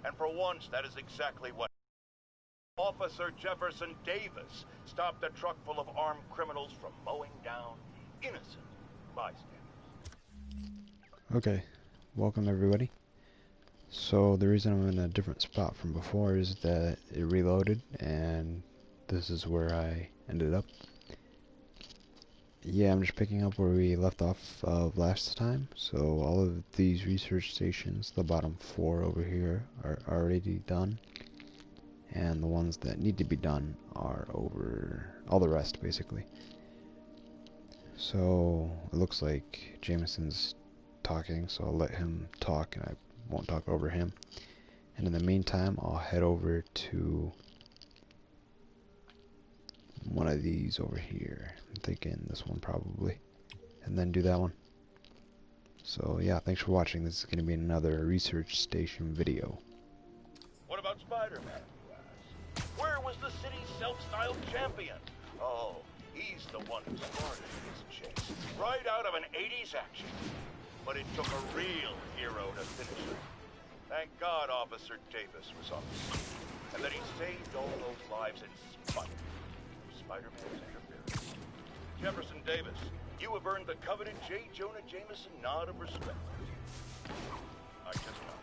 And for once, that is exactly what Officer Jefferson Davis stopped a truck full of armed criminals from mowing down innocent bystanders. Okay, welcome everybody. So the reason I'm in a different spot from before is that it reloaded and this is where I ended up. Yeah, I'm just picking up where we left off last time. So all of these research stations, the bottom 4 over here, are already done. And the ones that need to be done are over all the rest, basically. So it looks like Jameson's talking, so I'll let him talk and I won't talk over him. And in the meantime, I'll head over to one of these over here. I'm thinking this one probably. And then do that one. So yeah, thanks for watching. This is going to be another research station video. What about Spider-Man, you ask? Where was the city's self-styled champion? Oh, he's the one who started his chase. Right out of an 80s action. But it took a real hero to finish it. Thank God Officer Davis was on the scene. And that he saved all those lives in spite of Spider-Man's interference. Jefferson Davis, you have earned the coveted J. Jonah Jameson nod of respect. I just know.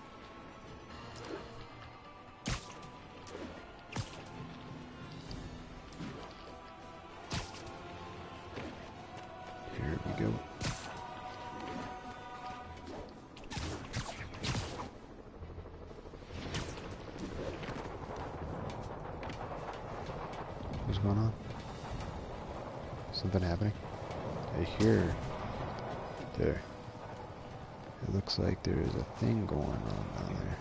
Here we go. What's going on? Something happening? I hear there. It looks like there is a thing going on down there.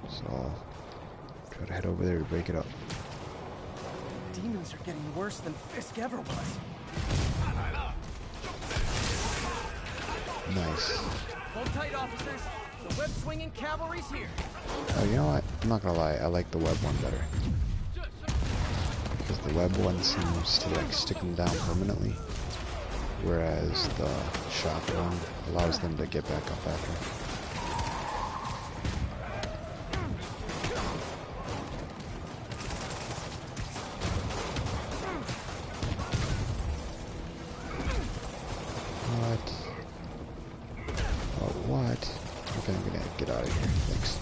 So I'll try to head over there to break it up. Demons are getting worse than Fisk ever was. Nice. Hold tight, officers. The web-swinging cavalry's here. Oh, you know what? I'm not gonna lie. I like the web one better. Because the web one seems to like stick them down permanently. Whereas the shock one allows them to get back up after. What? Okay, I'm gonna get out of here. Thanks.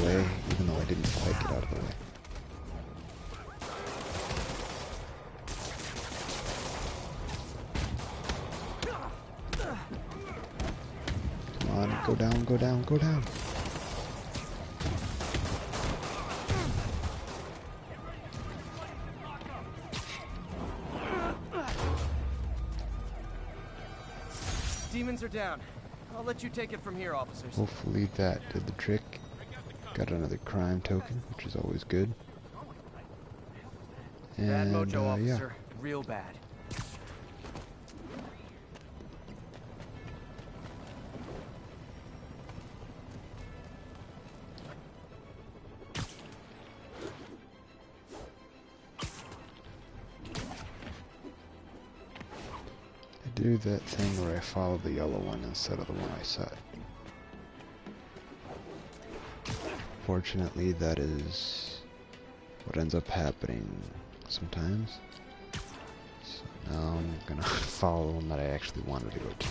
Way, even though I didn't quite get out of the way. Come on, go down, go down, go down. Demons are down. I'll let you take it from here, officers. Hopefully that did the trick. Got another crime token, which is always good. And, Bad mojo, officer. yeah. Real bad. I do that thing where I follow the yellow one instead of the one I set. Fortunately, that is what ends up happening sometimes. So now I'm gonna follow the one that I actually wanted to go to.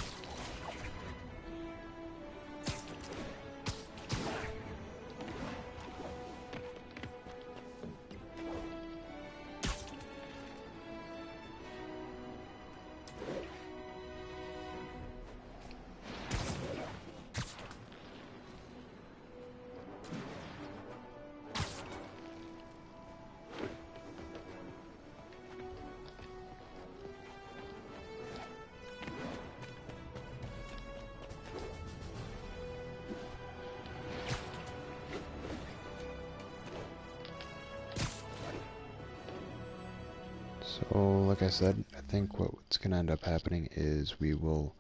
So, like I said, I think what's going to end up happening is we will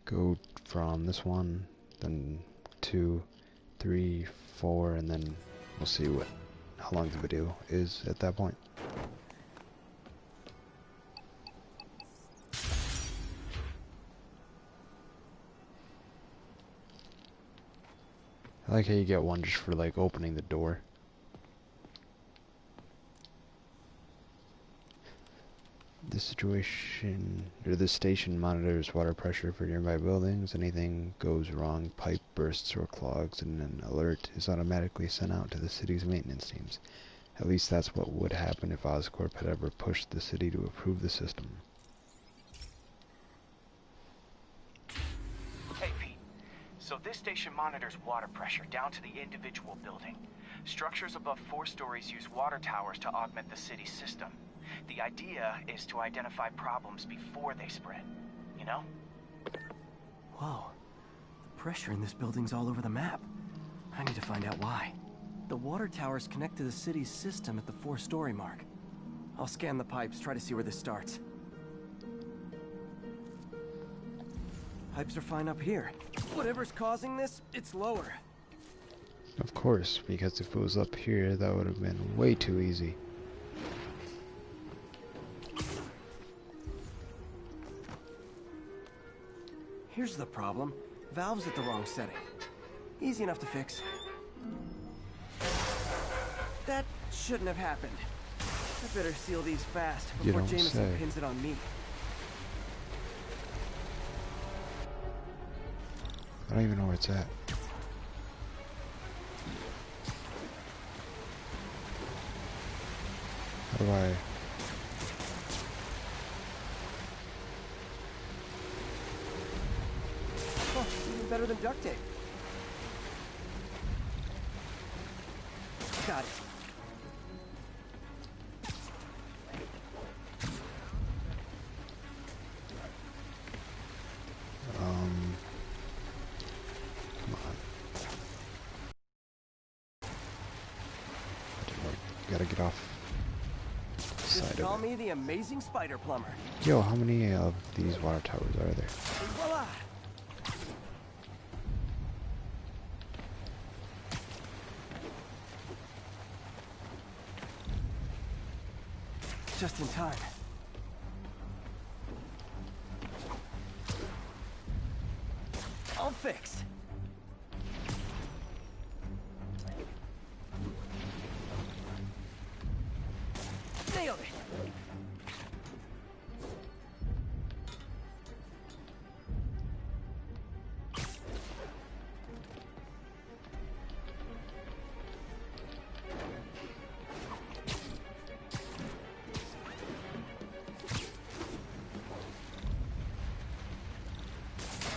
go from this one, then 2, 3, 4, and then we'll see how long the video is at that point. I like how you get one just for like opening the door. This station monitors water pressure for nearby buildings. Anything goes wrong, pipe bursts or clogs, and an alert is automatically sent out to the city's maintenance teams. At least that's what would happen if Oscorp had ever pushed the city to approve the system. Hey, Pete. So this station monitors water pressure down to the individual building. Structures above 4 stories use water towers to augment the city's system. The idea is to identify problems before they spread, you know? Whoa. The pressure in this building's all over the map. I need to find out why. The water towers connect to the city's system at the 4-story mark. I'll scan the pipes, try to see where this starts. Pipes are fine up here. Whatever's causing this, it's lower. Of course, because if it was up here, that would have been way too easy. Here's the problem. Valve's at the wrong setting. Easy enough to fix. That shouldn't have happened. I better seal these fast before Jameson pins it on me. I don't even know where it's at. How do I... Oh, even better than duct tape. Got it. Come on. Gotta get off the side Just call of it. me the amazing spider plumber. Yo, how many of these water towers are there? And voila! Just in time. All fixed. Nailed it.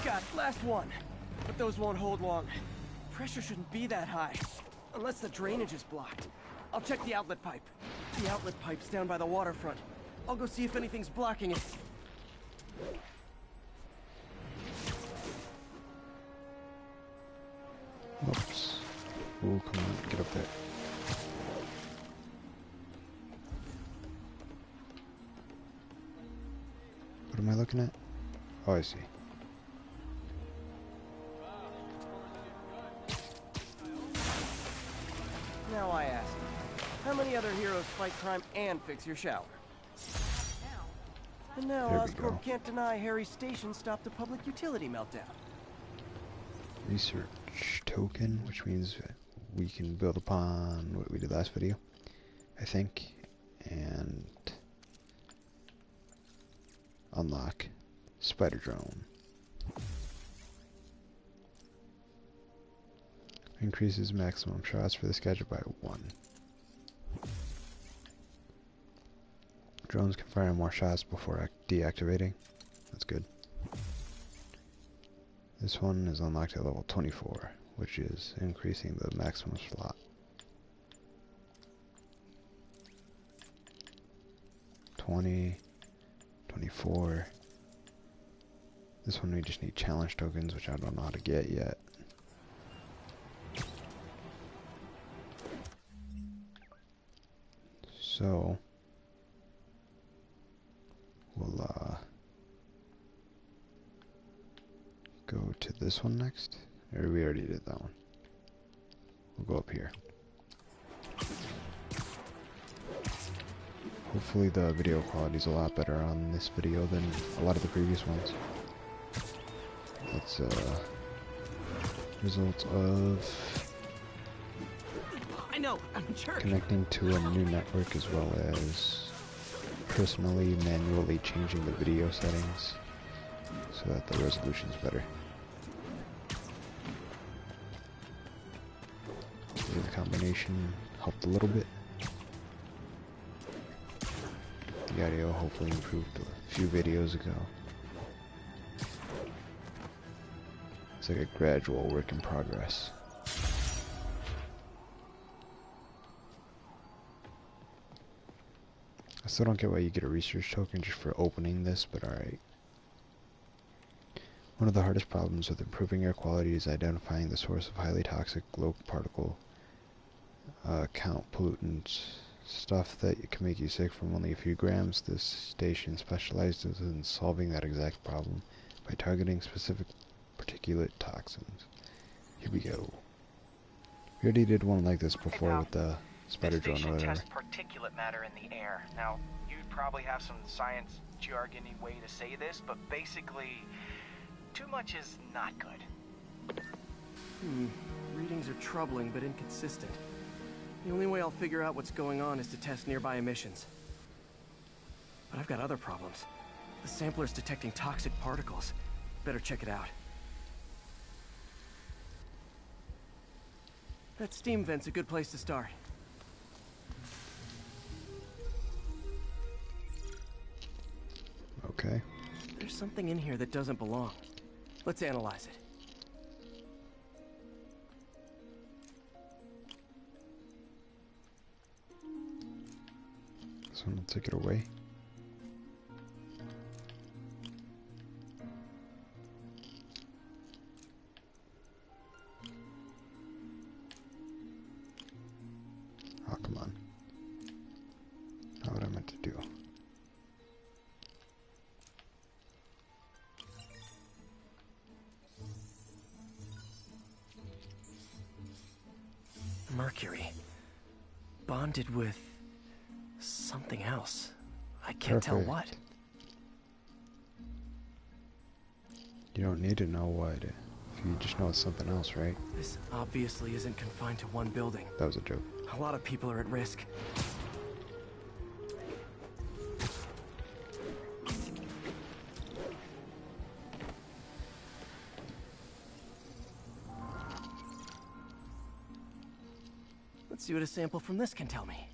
Got it, last one. But those won't hold long. Pressure shouldn't be that high. Unless the drainage is blocked. I'll check the outlet pipe. The outlet pipe's down by the waterfront. I'll go see if anything's blocking it. Oops. Oh, come on, get up there. What am I looking at? Oh, I see. Now I ask, how many other heroes fight crime and fix your shower? And now There we go. Oscorp can't deny Harry's station stopped a public utility meltdown. Research token, which means we can build upon what we did last video, I think, and unlock spider drone. Increases maximum shots for this gadget by 1. Drones can fire more shots before deactivating. That's good. This one is unlocked at level 24, which is increasing the maximum slot. 20, 24. This one we just need challenge tokens, which I don't know how to get yet. So, to this one next. Or we already did that one. We'll go up here. Hopefully the video quality is a lot better on this video than a lot of the previous ones. That's result of I know, I'm a jerk. connecting to a new network as well as personally manually changing the video settings so that the resolution's better. Hopefully the combination helped a little bit. The audio hopefully improved a few videos ago. It's like a gradual work in progress. I still don't get why you get a research token just for opening this, but alright. One of the hardest problems with improving air quality is identifying the source of highly toxic low particle count pollutants. Stuff that can make you sick from only a few grams. This station specializes in solving that exact problem by targeting specific particulate toxins. Here we go. We already did one like this before with the spider drone or whatever. This station tests particulate matter in the air. Now, you'd probably have some science jargony way to say this, but basically, too much is not good. Readings are troubling but inconsistent. The only way I'll figure out what's going on is to test nearby emissions. But I've got other problems. The sampler's detecting toxic particles. Better check it out. That steam vent's a good place to start. Okay. There's something in here that doesn't belong. Let's analyze it. Someone take it away. Oh, come on. Not what I meant to do. Mercury. Bonded with something else. I can't tell what. You don't need to know what. If you just know it's something else, right? This obviously isn't confined to one building. That was a joke. A lot of people are at risk. Let's see what a sample from this can tell me.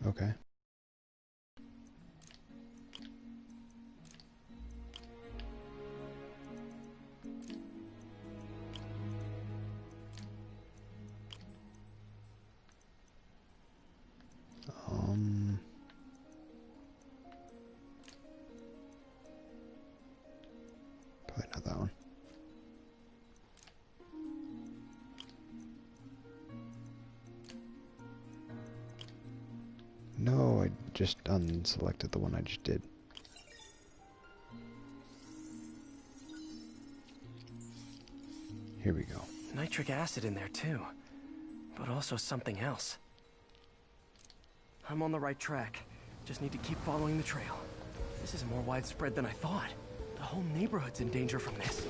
Okay. Probably not that one. No, I just unselected the one I just did. Here we go. Nitric acid in there too, but also something else. I'm on the right track. Just need to keep following the trail. This is more widespread than I thought. The whole neighborhood's in danger from this.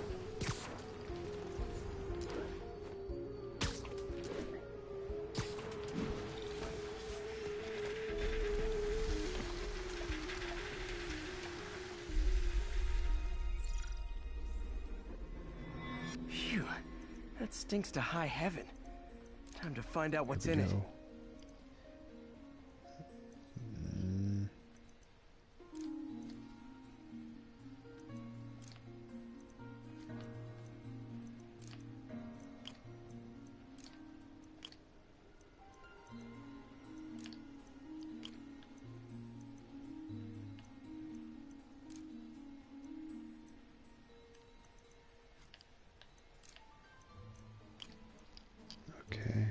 Phew, that stinks to high heaven. Time to find out what's in it. Okay.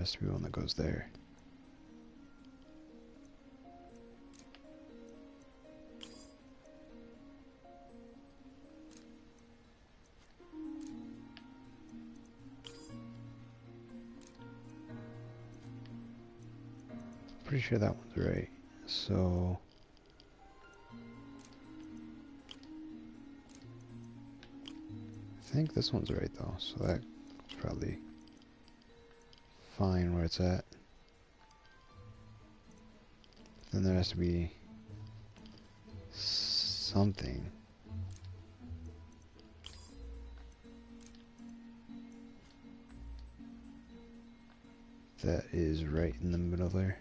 has to be one that goes there. Pretty sure that one's right. So I think this one's right though, so that's probably fine where it's at. Then there has to be something that is right in the middle there.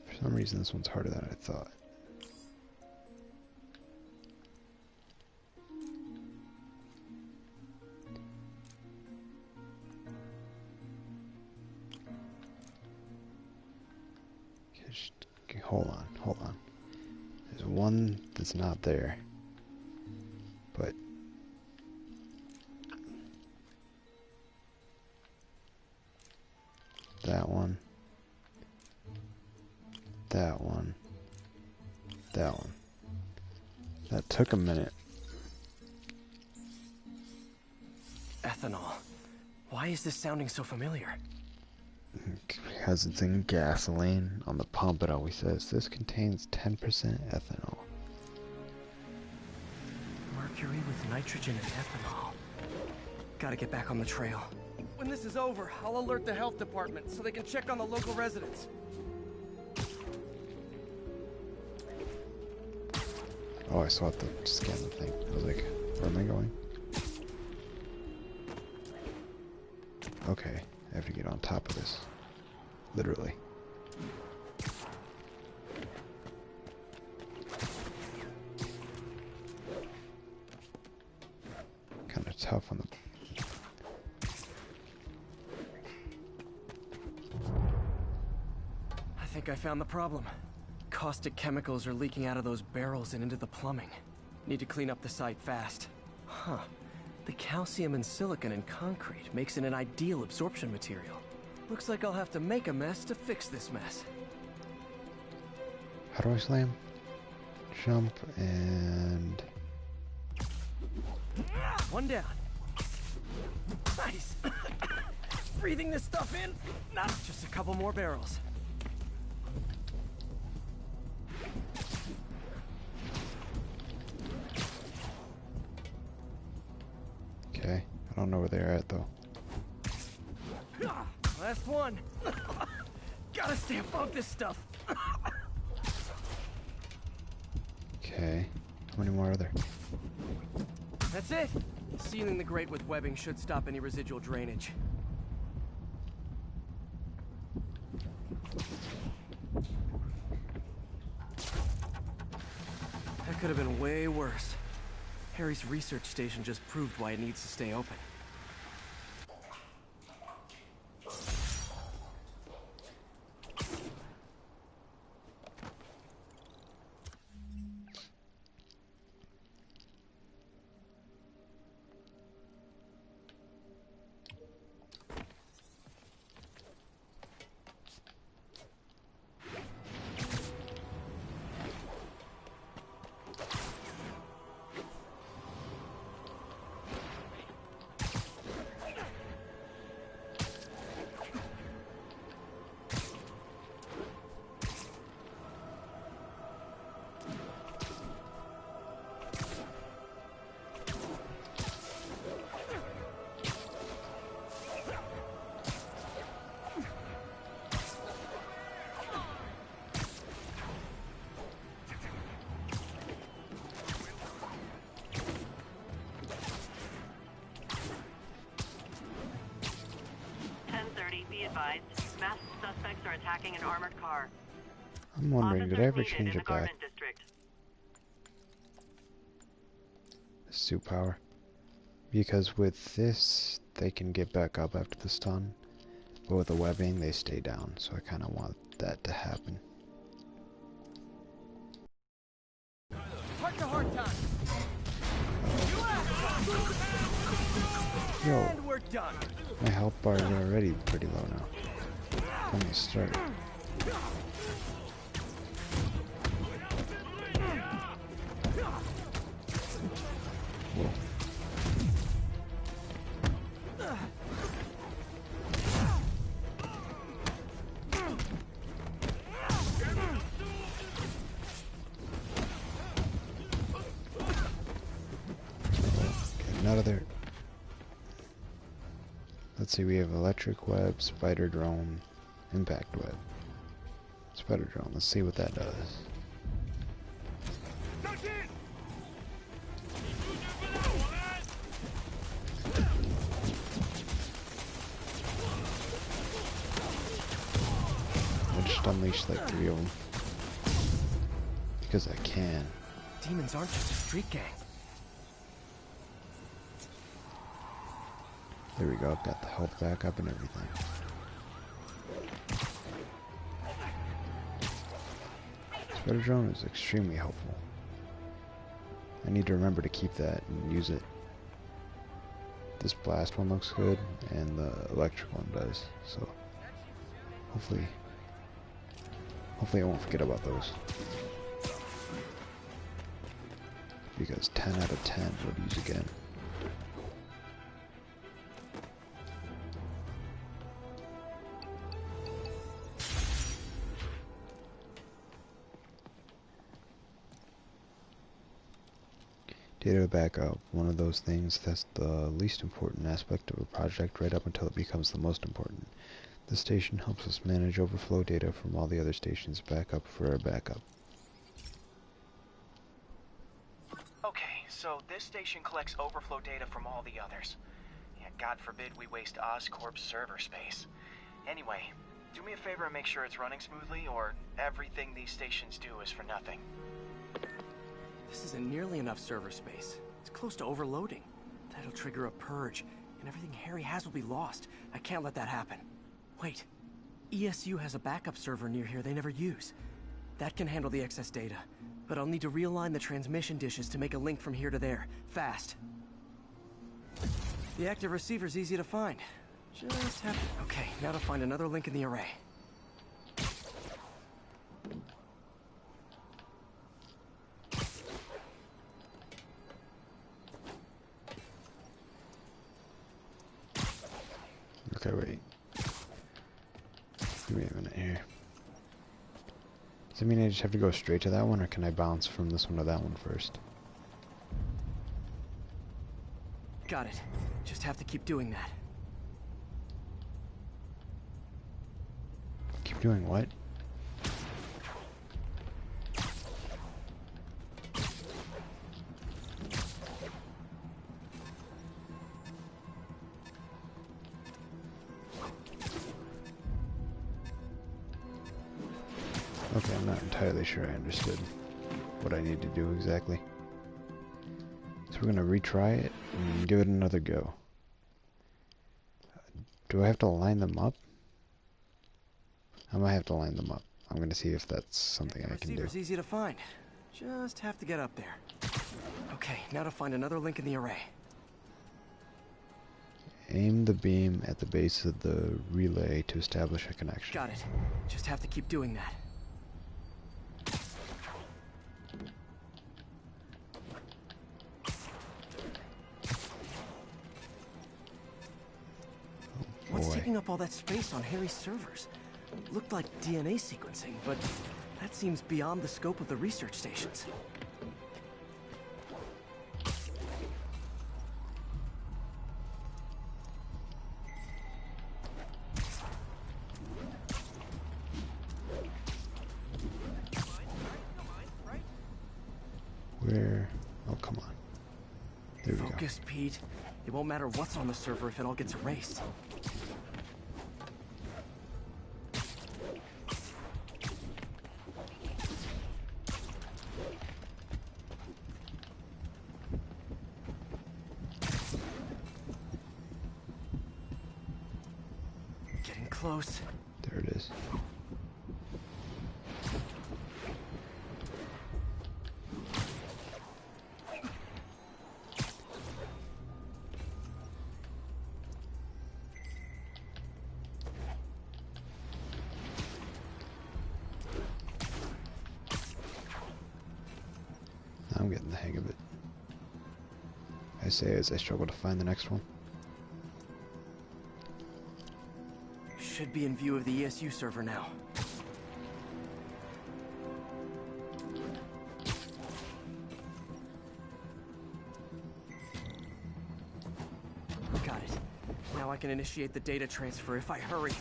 For some reason this one's harder than I thought. Okay, hold on. There's one that's not there. But that one. That one. That one. That took a minute. Ethanol. Why is this sounding so familiar? Because it's in gasoline. On the pump it always says, this contains 10% ethanol. Mercury with nitrogen and ethanol. Gotta get back on the trail. When this is over, I'll alert the health department so they can check on the local residents. Oh, I saw it to scan the thing. I was like, where am I going? Okay, I have to get on top of this. Literally. Kind of tough on the... I think I found the problem. Caustic chemicals are leaking out of those barrels and into the plumbing. Need to clean up the site fast. Huh. The calcium and silicon in concrete makes it an ideal absorption material. Looks like I'll have to make a mess to fix this mess. How do I slam? Jump and... One down. Nice. Breathing this stuff in? Not just a couple more barrels. Okay, I don't know where they're at though. Last one. Gotta stay above this stuff. Okay, how many more are there? That's it. Sealing the grate with webbing should stop any residual drainage. That could have been way worse. Harry's research station just proved why it needs to stay open. Masked suspects are attacking an armored car. I'm wondering, did I ever change it back? Suit power. Because with this they can get back up after the stun, but with the webbing they stay down, so I kind of want that to happen. Heart to heart time. Yo, And we're done. my health bar is already pretty low now from the start. Whoa. Getting out of there. Let's see, we have electric web, spider drone, impact web. Spider drone, let's see what that does. I just unleashed like 3 of them. Because I can. Demons aren't just a street gang. There we go, I've got the health back up and everything. Spider drone is extremely helpful. I need to remember to keep that and use it. This blast one looks good, and the electric one does, so hopefully I won't forget about those. Because 10 out of 10 would use again. Data backup, one of those things that's the least important aspect of a project right up until it becomes the most important. The station helps us manage overflow data from all the other stations back up for our backup. Okay, so this station collects overflow data from all the others. Yeah, God forbid we waste Oscorp's server space. Anyway, do me a favor and make sure it's running smoothly, or everything these stations do is for nothing. This isn't nearly enough server space. It's close to overloading. That'll trigger a purge, and everything Harry has will be lost. I can't let that happen. Wait. ESU has a backup server near here they never use. That can handle the excess data, but I'll need to realign the transmission dishes to make a link from here to there, fast. The active receiver's easy to find. Just have to... Okay, now to find another link in the array. Okay, wait. Give me a minute here. Does that mean I just have to go straight to that one, or can I bounce from this one to that one first? Got it. Just have to keep doing that. Keep doing what? Okay, I'm not entirely sure I understood what I need to do exactly. So we're gonna retry it and give it another go. Do I have to line them up? I might have to line them up. I'm gonna see if that's something I can do. Receiver's easy to find. Just have to get up there. Okay, now to find another link in the array. Aim the beam at the base of the relay to establish a connection. Got it. Just have to keep doing that. What's taking up all that space on Harry's servers? Looked like DNA sequencing, but that seems beyond the scope of the research stations. Where? Oh, come on. There we go. Focus, Pete. It won't matter what's on the server if it all gets erased. close. There it is. I'm getting the hang of it. I say as I struggle to find the next one. Should be in view of the ESU server now. Got it. Now I can initiate the data transfer if I hurry.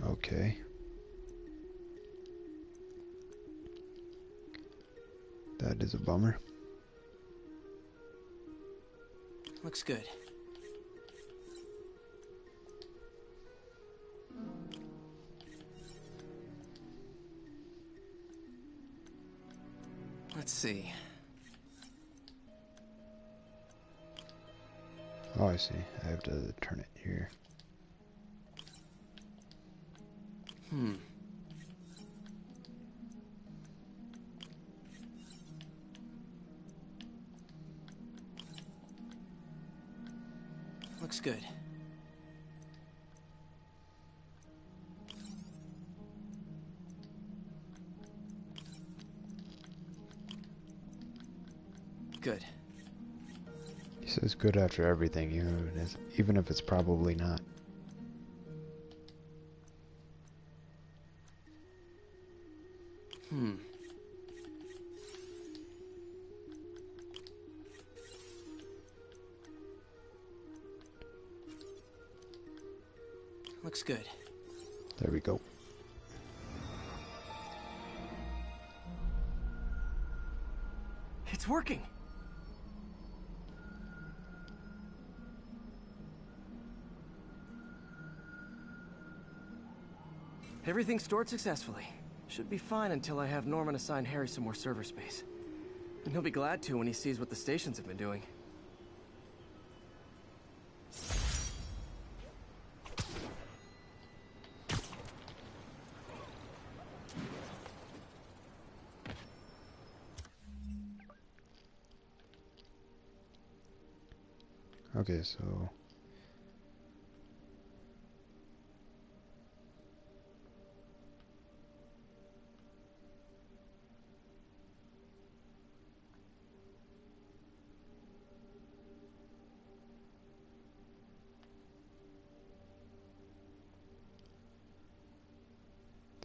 Okay. That is a bummer. Looks good. Let's see. Oh, I see. I have to turn it here. Looks good. Good. He says good after everything, even if it's probably not. Looks good. There we go. It's working. Everything stored successfully. Should be fine until I have Norman assign Harry some more server space. And he'll be glad to when he sees what the stations have been doing. Okay, so...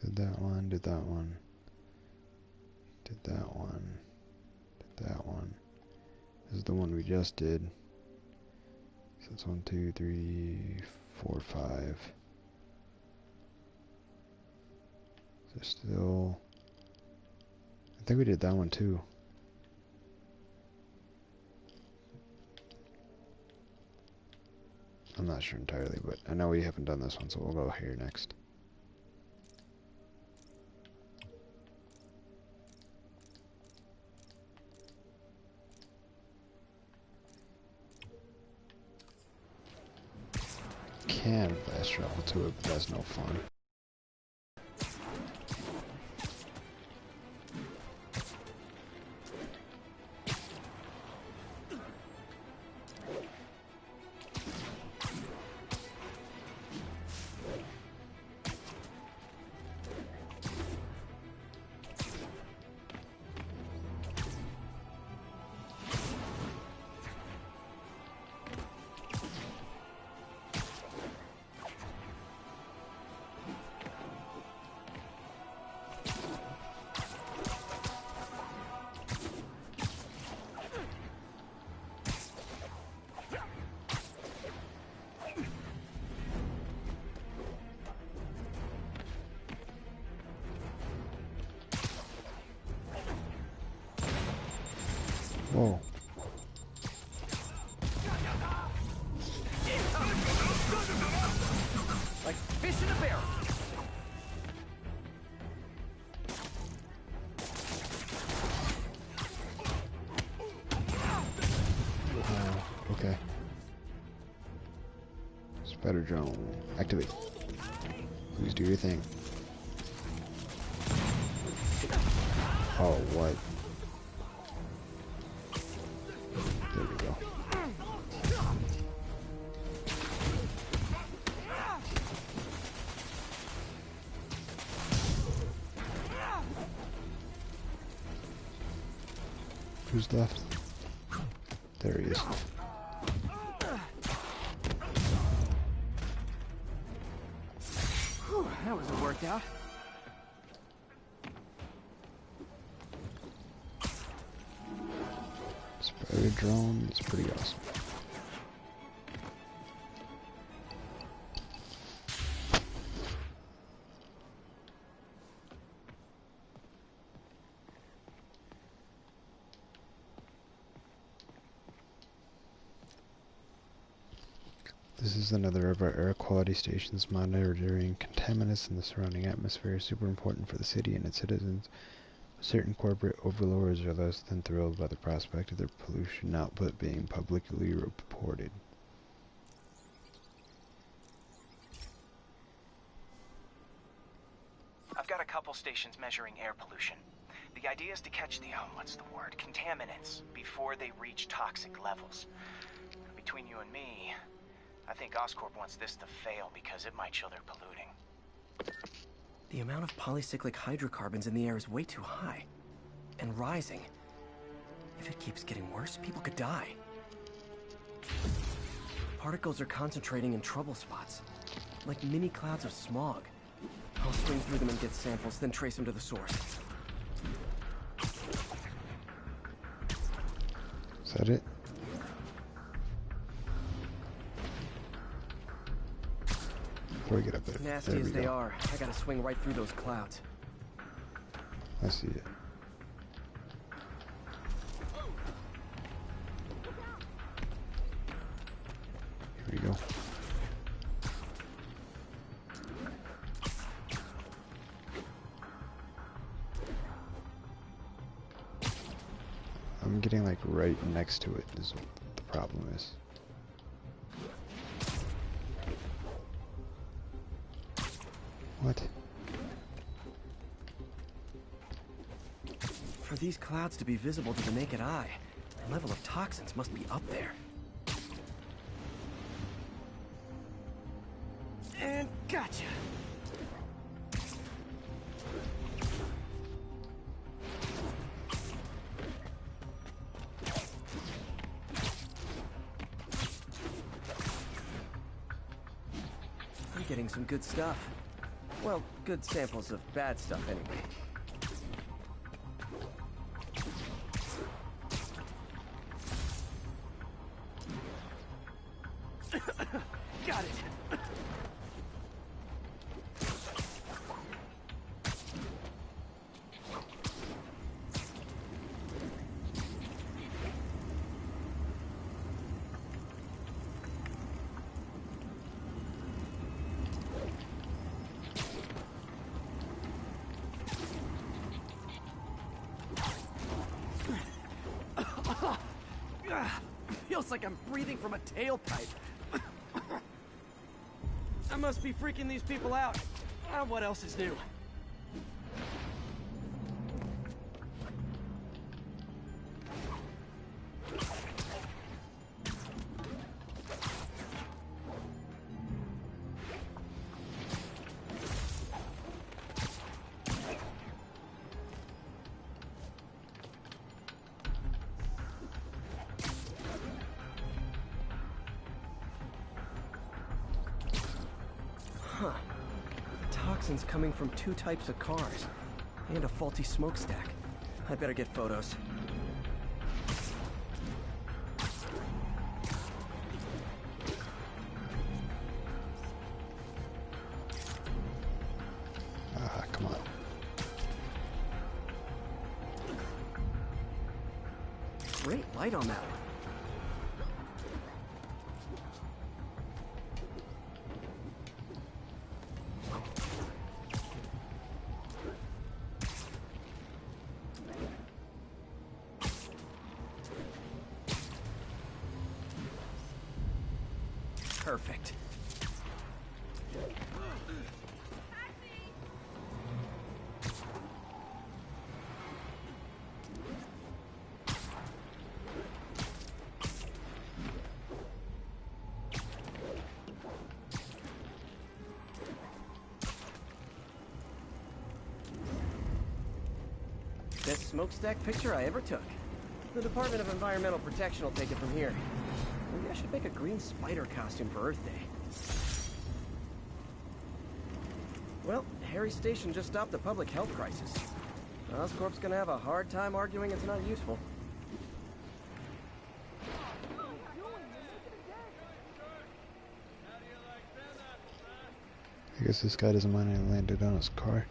Did that one, did that one, did that one, did that one. This is the one we just did. So it's 1, 2, 3, 4, 5. So still... I think we did that one too. I'm not sure entirely, but I know we haven't done this one, so we'll go here next. Can fast travel to it, but that's no fun. Whoa. Like fish in a barrel. Spider drone, activate. Please do your thing. Oh, what? There we go. Who's left? There he is. Whew, that was a workout. Spider drone is pretty awesome. This is another of our air quality stations monitoring contaminants in the surrounding atmosphere. Super important for the city and its citizens. Certain corporate overlords are less than thrilled by the prospect of their pollution output being publicly reported. I've got a couple stations measuring air pollution. The idea is to catch the, contaminants before they reach toxic levels. Between you and me, I think Oscorp wants this to fail because it might show they're polluting. The amount of polycyclic hydrocarbons in the air is way too high. And rising. If it keeps getting worse, people could die. Particles are concentrating in trouble spots. Like mini clouds of smog. I'll swing through them and get samples, then trace them to the source. Is that it? Before we get up there. Nasty There as we they go. are, I gotta swing right through those clouds. I see it. Here we go. I'm getting like right next to it is what the problem is. What? For these clouds to be visible to the naked eye, the level of toxins must be up there. And gotcha! I'm getting some good stuff. Well, good samples of bad stuff anyway. Got it! Feels like I'm breathing from a tailpipe. I must be freaking these people out. What else is new? Huh. Toxins coming from 2 types of cars. And a faulty smokestack. I better get photos. Ah, come on. Great light on that one. Perfect. Best smokestack picture I ever took. The Department of Environmental Protection will take it from here. Maybe I should make a green spider costume for Earth Day. Well, Harry Station just stopped a public health crisis. Oscorp's gonna have a hard time arguing it's not useful. I guess this guy doesn't mind I landed on his car.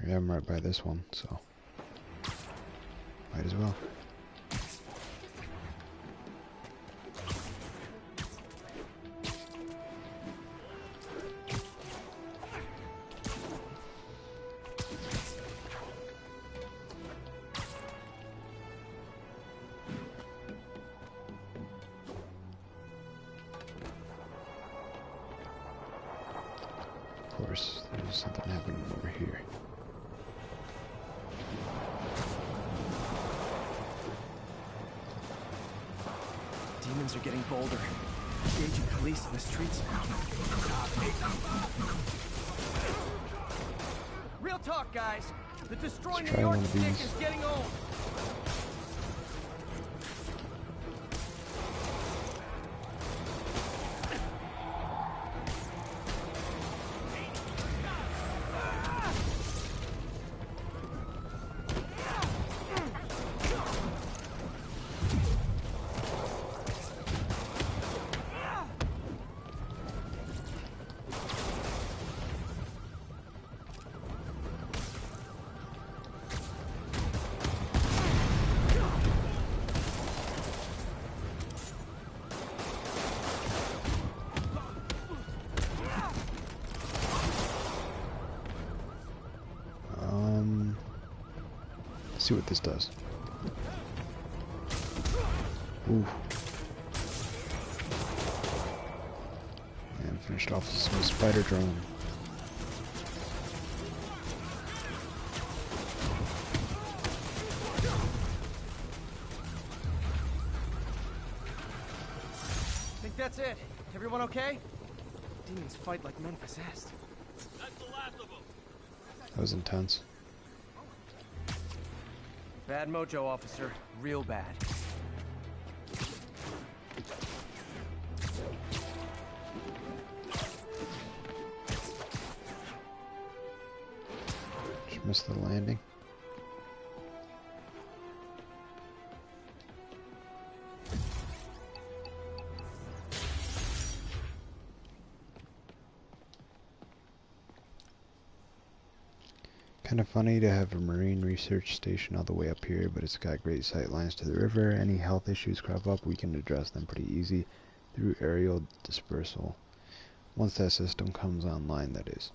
Yeah, I'm right by this one, so might as well. Of course, there's something happening over here. Demons are getting bolder. Engaging police in the streets now. Real talk, guys. The Destroy New York stick is getting old. See what this does. Ooh. And finished off with a spider drone. Think that's it. Everyone okay? Demons fight like men possessed. That's the last of them. That was intense. Bad mojo, officer. Real bad. Just missed the landing. Kind of funny to have a marine research station all the way up here, but it's got great sight lines to the river. Any health issues crop up, we can address them pretty easy through aerial dispersal. Once that system comes online, that is.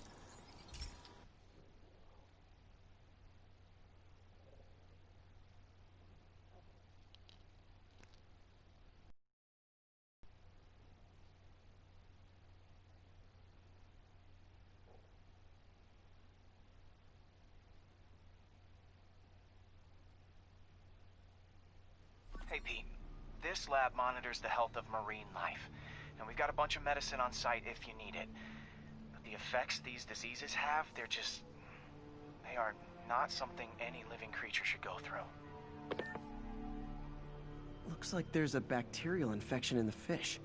Hey Pete, this lab monitors the health of marine life, and we've got a bunch of medicine on site if you need it. But the effects these diseases have, they are not something any living creature should go through. Looks like there's a bacterial infection in the fish.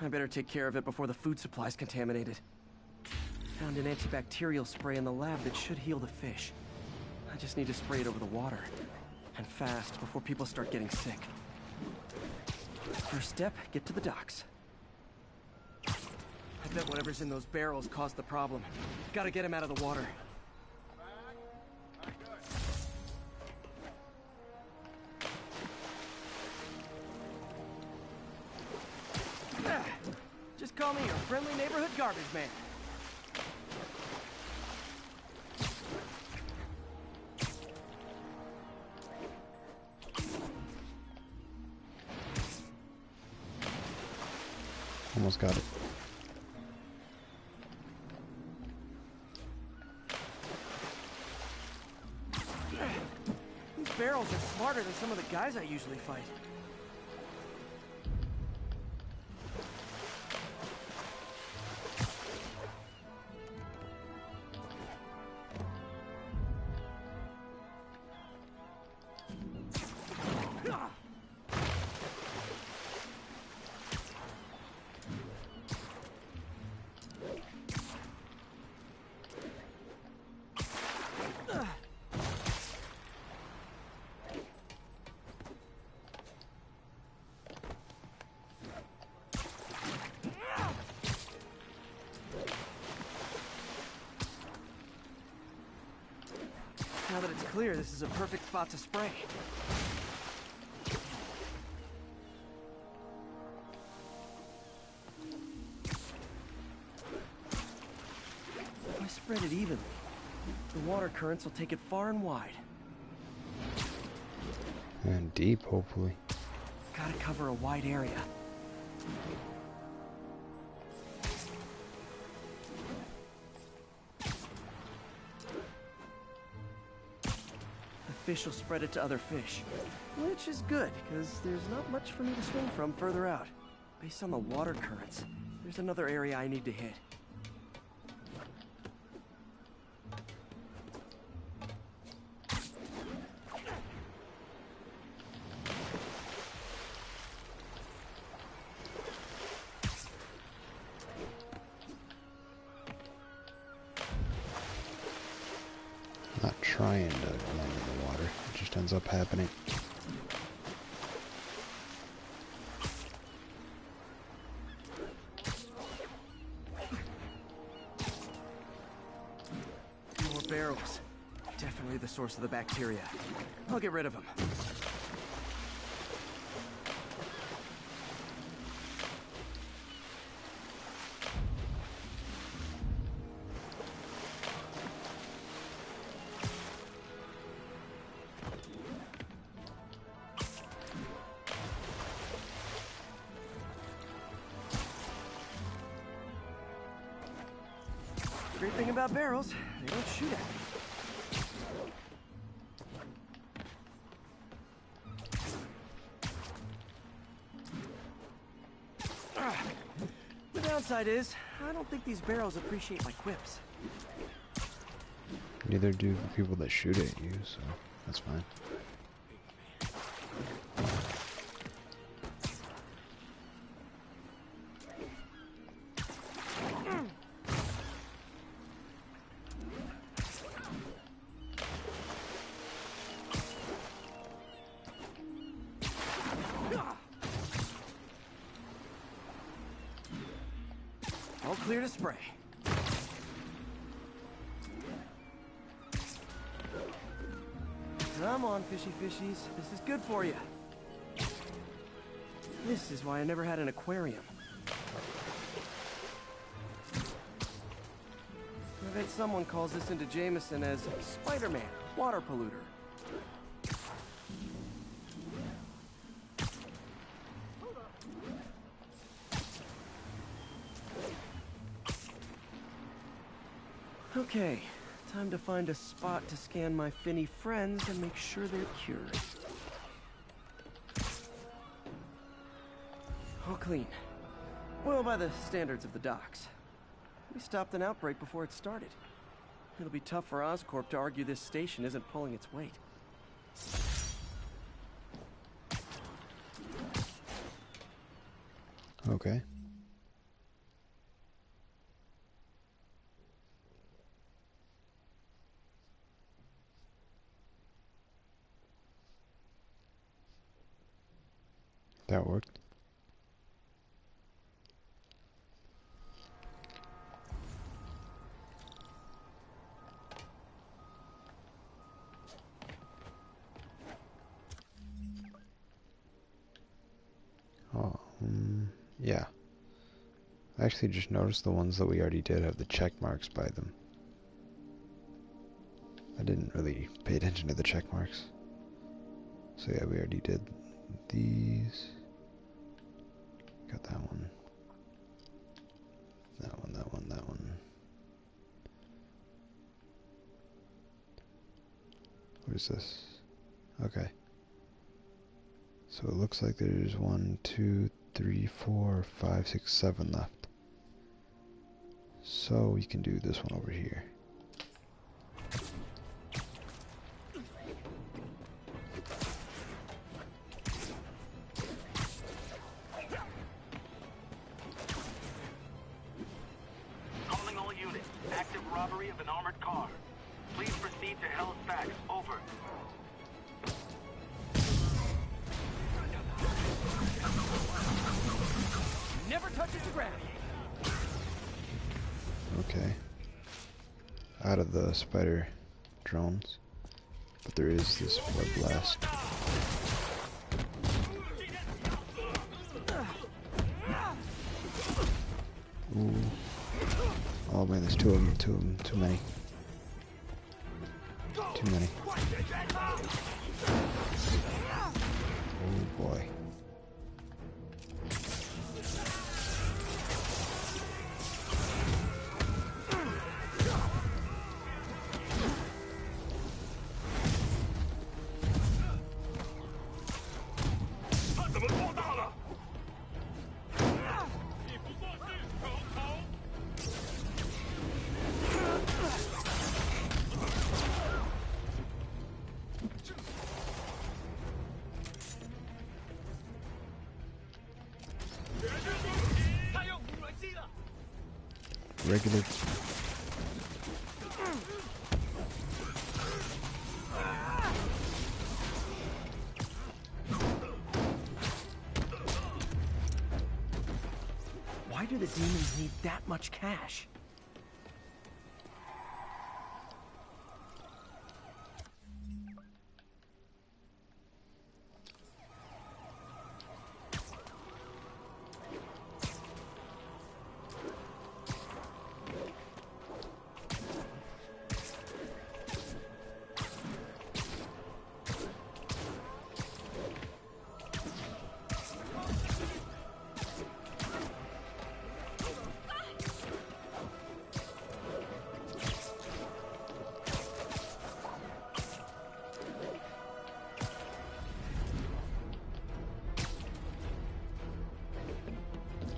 I better take care of it before the food supply's contaminated. Found an antibacterial spray in the lab that should heal the fish. I just need to spray it over the water. And fast, before people start getting sick. First step, get to the docks. I bet whatever's in those barrels caused the problem. Gotta get him out of the water. Just call me your friendly neighborhood garbage man. Almost got it. These barrels are smarter than some of the guys I usually fight. Now that it's clear, this is a perfect spot to spray. If I spread it evenly, the water currents will take it far and wide. And deep, hopefully. Gotta cover a wide area. Fish will spread it to other fish, which is good, because there's not much for me to swing from further out. Based on the water currents, there's another area I need to hit. Not trying to land in the water. It just ends up happening. More barrels. Definitely the source of the bacteria. I'll get rid of them. Great thing about barrels, they don't shoot at me. The downside is, I don't think these barrels appreciate my quips. Neither do the people that shoot at you, so that's fine. All clear to spray. Come on, fishy fishies. This is good for you. This is why I never had an aquarium. I bet someone calls this into Jameson as Spider-Man, water polluter. Okay, time to find a spot to scan my finny friends and make sure they're cured. All clean. Well, by the standards of the docks. We stopped an outbreak before it started. It'll be tough for Oscorp to argue this station isn't pulling its weight. Okay. That worked. Oh, yeah. I actually just noticed the ones that we already did have the check marks by them. I didn't really pay attention to the check marks. So yeah, we already did these. Got that one. That one, that one, that one. What is this? Okay. So it looks like there's 1, 2, 3, 4, 5, 6, 7 left. So we can do this one over here. Calling all units. Active robbery of an armored car. Please proceed to Halifax. Over. Never touches the ground. Okay. Out of the spider drones. But there is this blood blast. Ooh. Oh man, there's two of them, too many. Too many. Oh boy. Regular. Why do the demons need that much cash?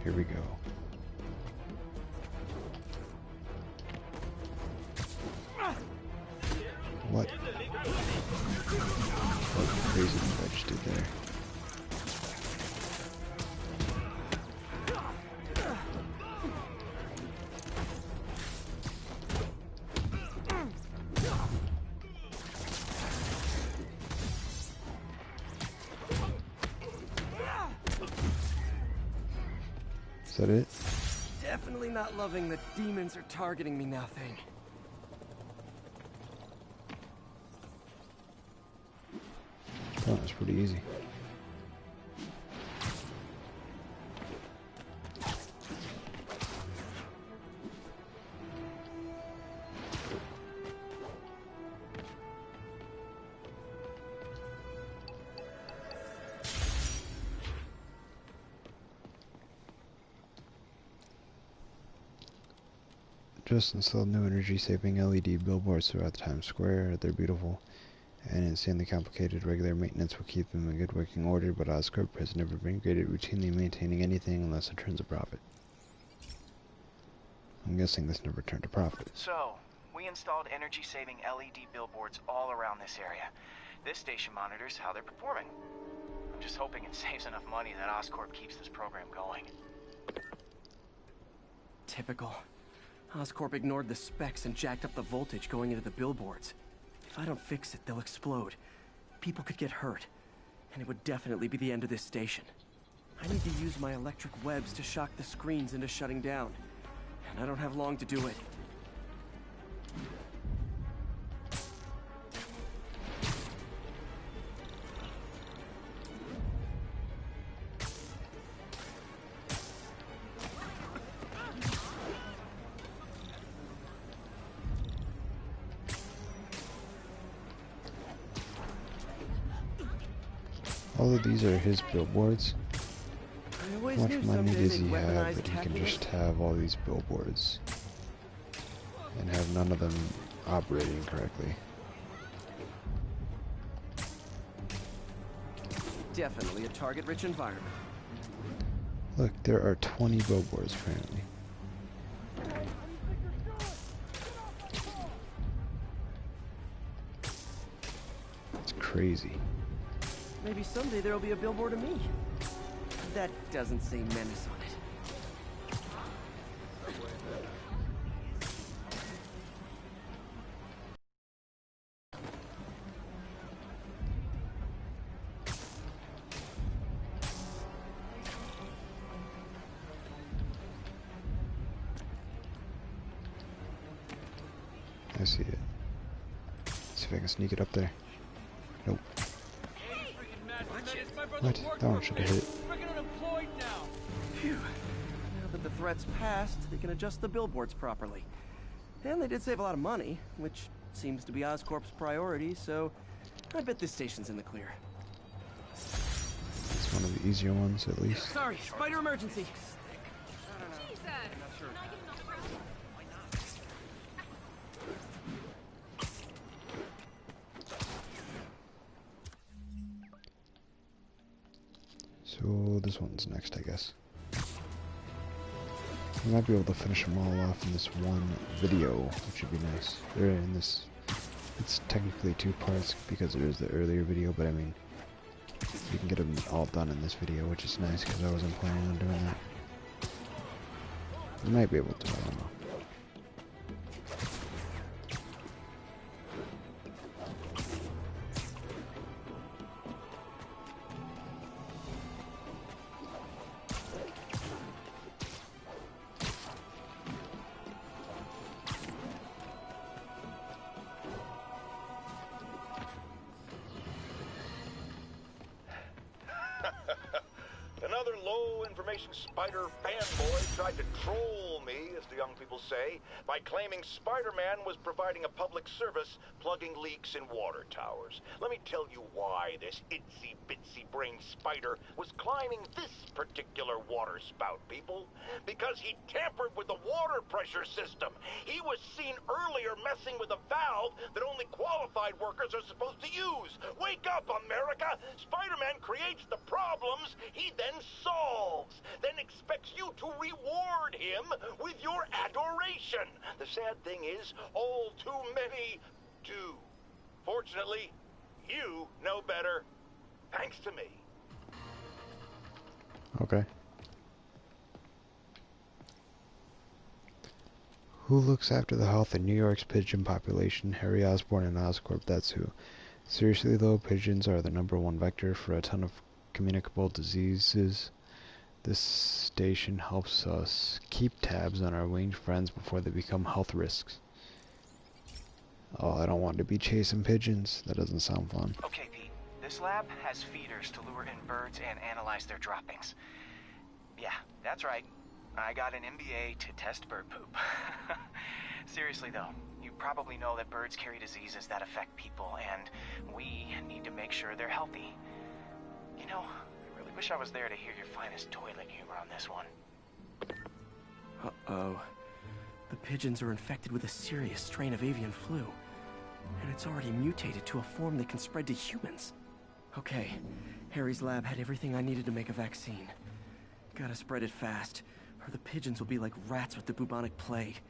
Here we go. What? What crazy thing I just did there? Is that it? Definitely not loving the demons are targeting me now thing. Oh, it's pretty easy. Just installed new energy-saving LED billboards throughout Times Square. They're beautiful and insanely complicated. Regular maintenance will keep them in good working order, but Oscorp has never been great at routinely maintaining anything unless it turns a profit. I'm guessing this never turned a profit. So, we installed energy-saving LED billboards all around this area. This station monitors how they're performing. I'm just hoping it saves enough money that Oscorp keeps this program going. Typical. Oscorp ignored the specs and jacked up the voltage going into the billboards. If I don't fix it, they'll explode. People could get hurt. And it would definitely be the end of this station. I need to use my electric webs to shock the screens into shutting down. And I don't have long to do it. All of these are his billboards. Wait always How knew much money someday does they'd he have weaponize that he can tacking just it. have all these billboards and have none of them operating correctly? Definitely a target-rich environment. Look, there are 20 billboards apparently. It's crazy. Maybe someday there'll be a billboard of me. That doesn't say menace on it. I see it. See if I can sneak it up there. Nope. What? That one should have hit. Phew. Now that the threat's passed, they can adjust the billboards properly. And they did save a lot of money, which seems to be Oscorp's priority, so I bet this station's in the clear. It's one of the easier ones, at least. Sorry, spider emergency. So this one's next, I guess. We might be able to finish them all off in this one video, which would be nice. Or in this, it's technically 2 parts because there is the earlier video, but I mean, we can get them all done in this video, which is nice because I wasn't planning on doing that. We might be able to, I don't know. Another low-information spider fanboy tried to troll me, as the young people say, by claiming Spider-Man was providing a public service plugging leaks in water towers. Let me tell you why this itsy-bitsy brain spider was climbing this particular water spout, people. Because he tampered with the water pressure system. He was seen earlier messing with a valve that only qualified workers are supposed to use. Wake up, America! Spider-Man creates the problems he then solves, then expects you to reward him with your adoration. The sad thing is, all too many do. Fortunately, you know better, thanks to me. Okay. Who looks after the health of New York's pigeon population? Harry Osborn and Oscorp, that's who. Seriously though, pigeons are the #1 vector for a ton of communicable diseases. This station helps us keep tabs on our winged friends before they become health risks. Oh, I don't want to be chasing pigeons. That doesn't sound fun. Okay, Pete. This lab has feeders to lure in birds and analyze their droppings. Yeah, that's right. I got an MBA to test bird poop. Seriously though, you probably know that birds carry diseases that affect people, and we need to make sure they're healthy. You know, I really wish I was there to hear your finest toilet humor on this one. Uh-oh. The pigeons are infected with a serious strain of avian flu. And it's already mutated to a form that can spread to humans. Okay, Harry's lab had everything I needed to make a vaccine. Gotta spread it fast, or the pigeons will be like rats with the bubonic plague.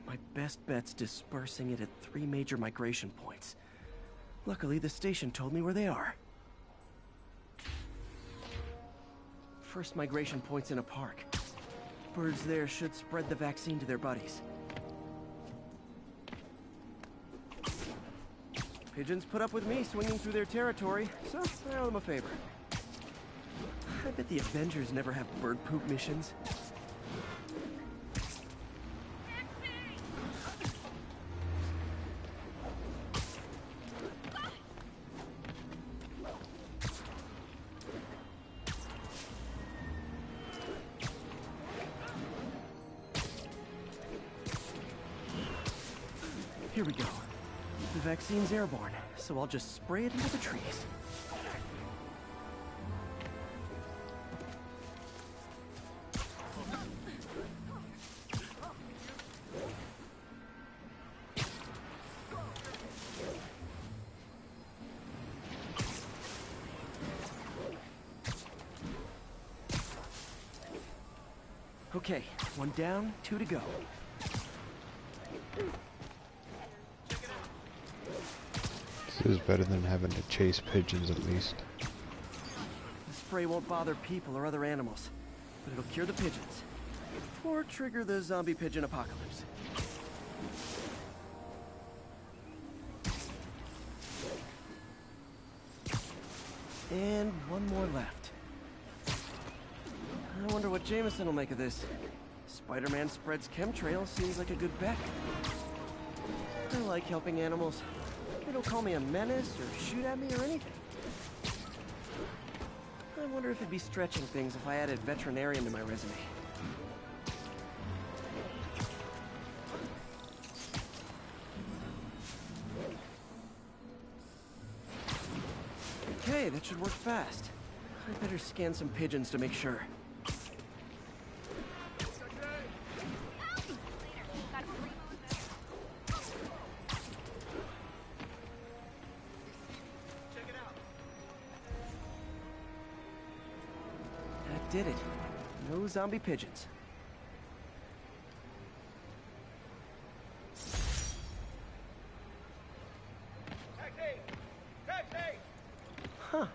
My best bet's dispersing it at 3 major migration points. Luckily, the station told me where they are. First migration point's in a park. Birds there should spread the vaccine to their buddies. Pigeons put up with me swinging through their territory, so I owe them a favor. I bet the Avengers never have bird poop missions. Here we go. The vaccine's airborne, so I'll just spray it into the trees. Okay, one down, 2 to go. This is better than having to chase pigeons at least. The spray won't bother people or other animals, but it'll cure the pigeons. Or trigger the zombie pigeon apocalypse. And one more left. I wonder what Jameson will make of this. Spider-Man spreads chemtrails seems like a good bet. I like helping animals. They don't call me a menace or shoot at me or anything. I wonder if it'd be stretching things if I added veterinarian to my resume. Okay, that should work fast. I better scan some pigeons to make sure. That did it. No zombie pigeons. Huh.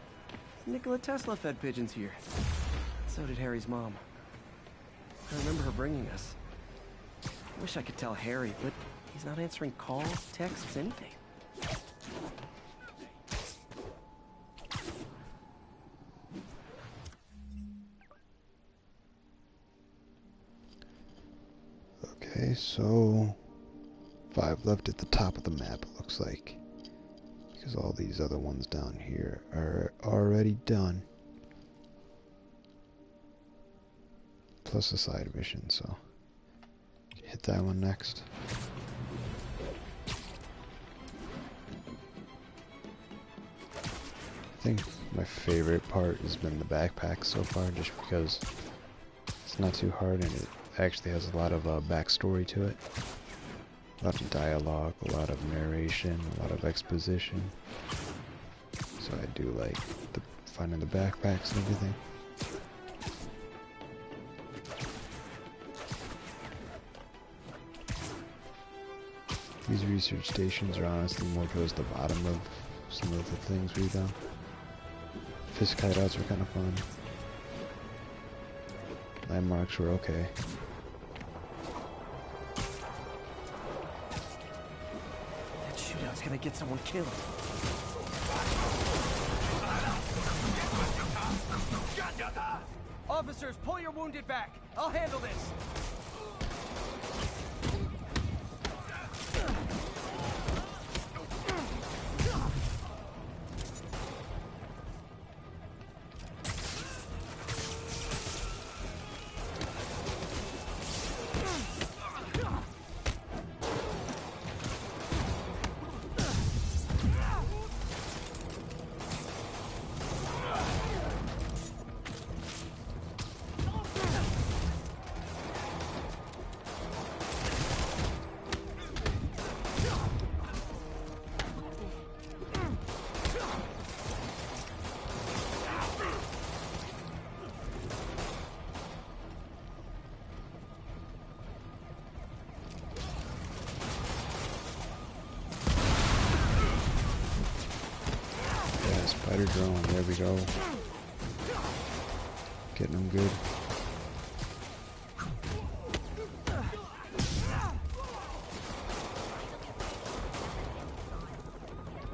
Nikola Tesla fed pigeons here. So did Harry's mom. I remember her bringing us. Wish I could tell Harry, but he's not answering calls, texts, anything. Okay, so 5 left at the top of the map, it looks like. Because all these other ones down here are already done. Plus a side mission, so hit that one next. I think my favorite part has been the backpack so far, just because it's not too hard and it actually has a lot of backstory to it. A lot of dialogue, a lot of narration, a lot of exposition. So I do like finding the backpacks and everything. These research stations are honestly more towards the bottom of some of the things we've done. Fist hideouts were kind of fun. Landmarks were okay. That shootout's gonna get someone killed. Officers, pull your wounded back. I'll handle this. Spider drone, there we go. Getting them good.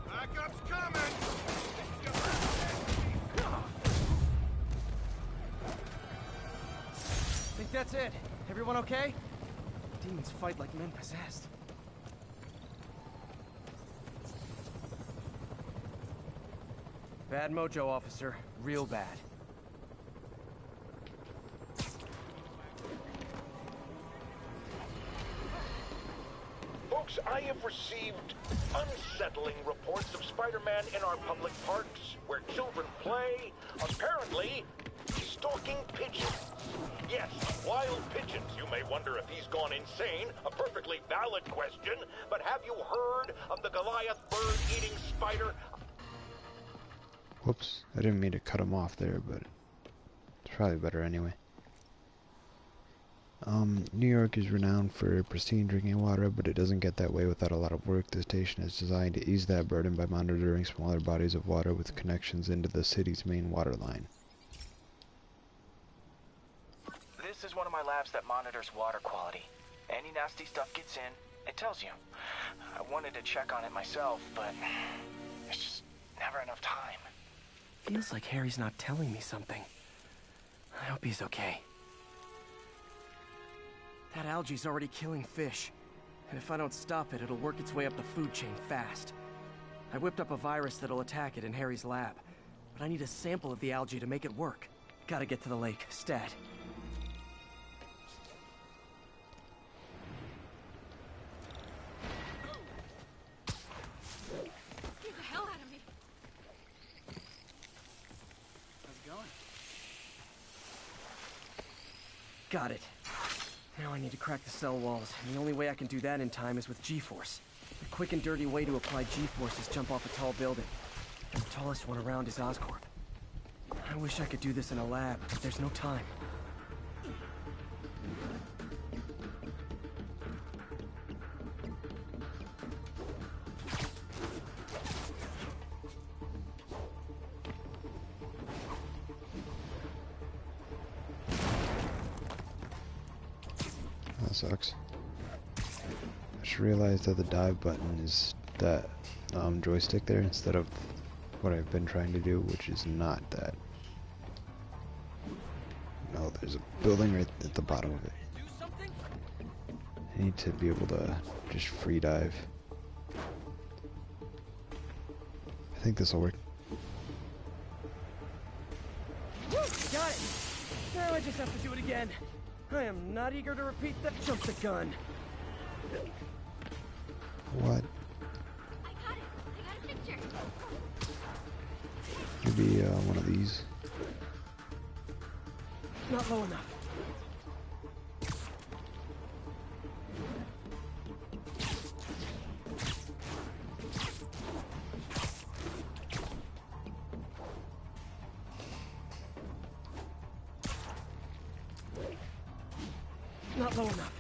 Backup's coming! Think that's it. Everyone okay? Demons fight like men possessed. Bad mojo, officer. Real bad. Folks, I have received unsettling reports of Spider-Man in our public parks, where children play, apparently stalking pigeons. Yes, wild pigeons. You may wonder if he's gone insane. A perfectly valid question. But have you heard of the Goliath bird-eating spider? Whoops, I didn't mean to cut him off there, but it's probably better anyway. New York is renowned for pristine drinking water, but it doesn't get that way without a lot of work. The station is designed to ease that burden by monitoring smaller bodies of water with connections into the city's main water line. This is one of my labs that monitors water quality. Any nasty stuff gets in, it tells you. I wanted to check on it myself, but there's just never enough time. Feels like Harry's not telling me something. I hope he's okay. That algae's already killing fish. And if I don't stop it, it'll work its way up the food chain fast. I whipped up a virus that'll attack it in Harry's lab. But I need a sample of the algae to make it work. Gotta get to the lake, stat. Get the hell out of me. How's it going? Got it. Now I need to crack the cell walls, and the only way I can do that in time is with G-force. The quick and dirty way to apply G-force is jump off a tall building. And the tallest one around is Oscorp. I wish I could do this in a lab, but there's no time. That sucks. I just realized that the dive button is that joystick there instead of what I've been trying to do, which is not that. No, there's a building right at the bottom of it. I need to be able to just free dive. I think this will work. Got it! Now I just have to do it again. I am not eager to repeat that. Jump the gun. What? I got it. I got a picture. Maybe one of these. Not low enough. Not low enough.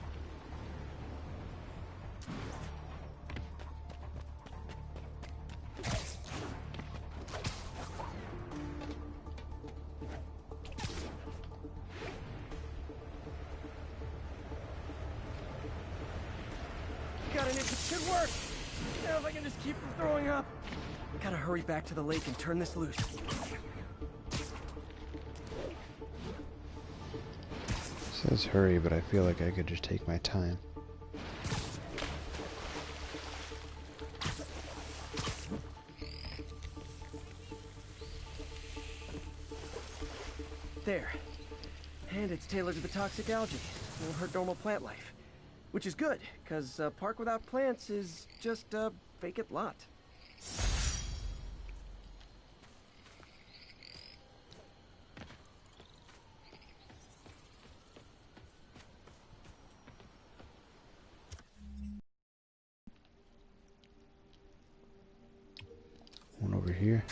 Got an itch. It should work. Now if I can just keep from throwing up. Gotta hurry back to the lake and turn this loose. Says hurry, but I feel like I could just take my time. There. And it's tailored to the toxic algae. Won't hurt normal plant life. Which is good, because a park without plants is just a vacant lot. One over here.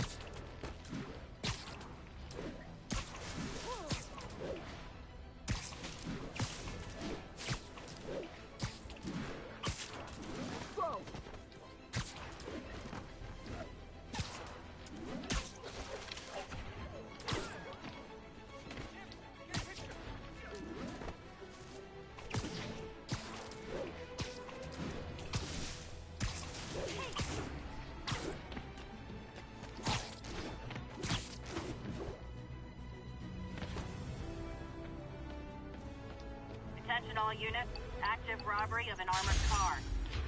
Attention all units. Active robbery of an armored car.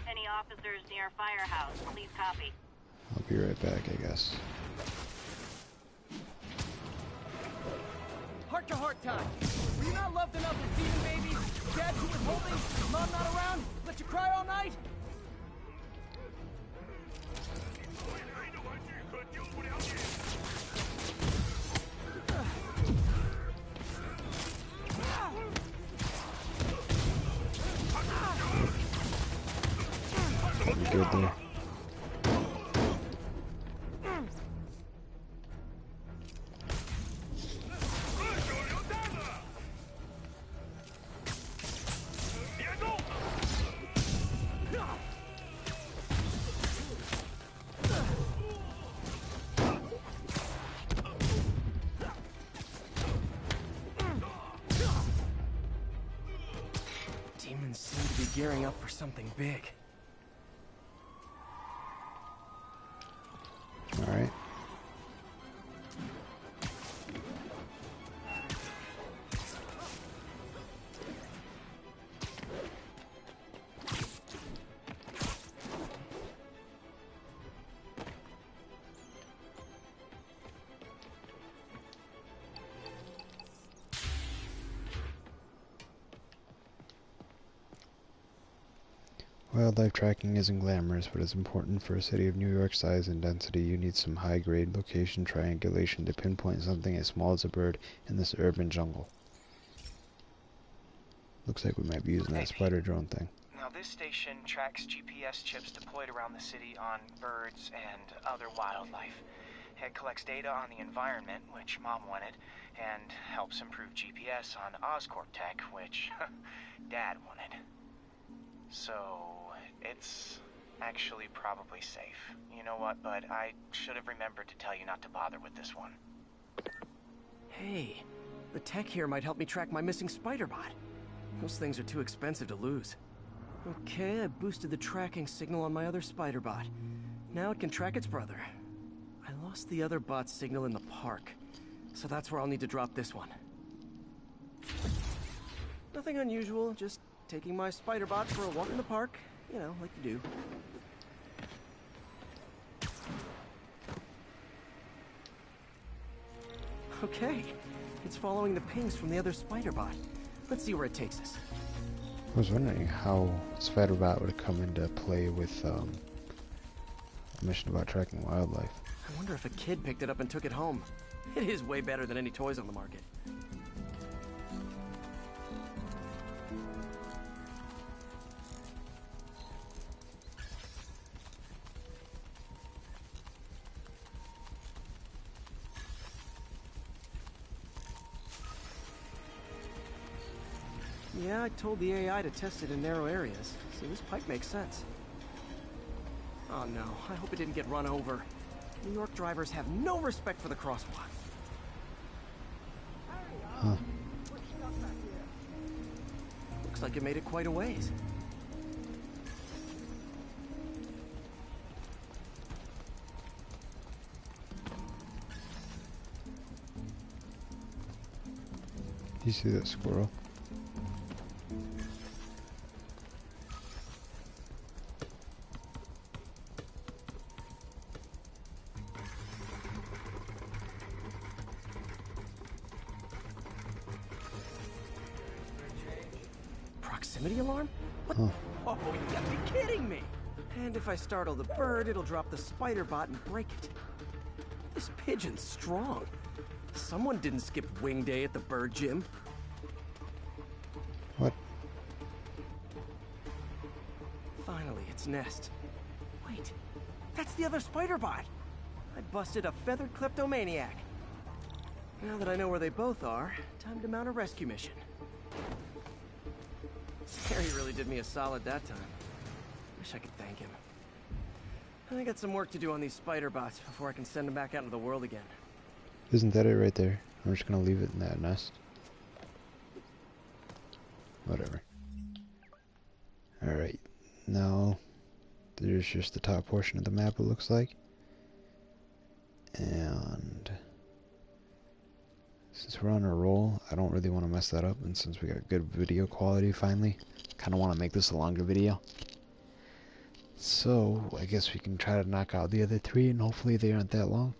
Any officers near Firehouse, please copy. I'll be right back, I guess. Heart-to-heart time. Were you not loved enough with feeding babies? Dad who was holding? Mom not around? Let you cry all night? Good there. gearing up for something big. Alright. Wildlife tracking isn't glamorous, but it's important for a city of New York's size and density. You need some high-grade location triangulation to pinpoint something as small as a bird in this urban jungle. Looks like we might be using that spider drone thing. Now this station tracks GPS chips deployed around the city on birds and other wildlife. It collects data on the environment, which Mom wanted, and helps improve GPS on Oscorp tech, which Dad wanted. So, it's actually probably safe. You know what, bud? I should have remembered to tell you not to bother with this one. Hey, the tech here might help me track my missing spider bot. Those things are too expensive to lose. Okay, I boosted the tracking signal on my other spider bot. Now it can track its brother. I lost the other bot's signal in the park, so that's where I'll need to drop this one. Nothing unusual, just taking my spider bot for a walk in the park, you know, like you do. Okay, it's following the pings from the other spider bot. Let's see where it takes us. I was wondering how Spider-Bot would come into play with a mission about tracking wildlife. I wonder if a kid picked it up and took it home. It is way better than any toys on the market. Yeah, I told the AI to test it in narrow areas, so this pipe makes sense. Oh no, I hope it didn't get run over. New York drivers have no respect for the crosswalk. Huh. Looks like it made it quite a ways. You see that squirrel? Proximity alarm? What? Huh. Oh, you gotta be kidding me! And if I startle the bird, it'll drop the spider bot and break it. This pigeon's strong. Someone didn't skip wing day at the bird gym. What? Finally, its nest. Wait, that's the other spider bot. I busted a feathered kleptomaniac. Now that I know where they both are, time to mount a rescue mission. Harry really did me a solid that time. Wish I could thank him. I got some work to do on these spider bots before I can send them back out into the world again. Isn't that it right there? I'm just gonna leave it in that nest. Whatever. Alright, now there's just the top portion of the map, it looks like. And since we're on a roll, I don't really want to mess that up, and since we got good video quality finally, kind of want to make this a longer video. So I guess we can try to knock out the other three, and hopefully they aren't that long.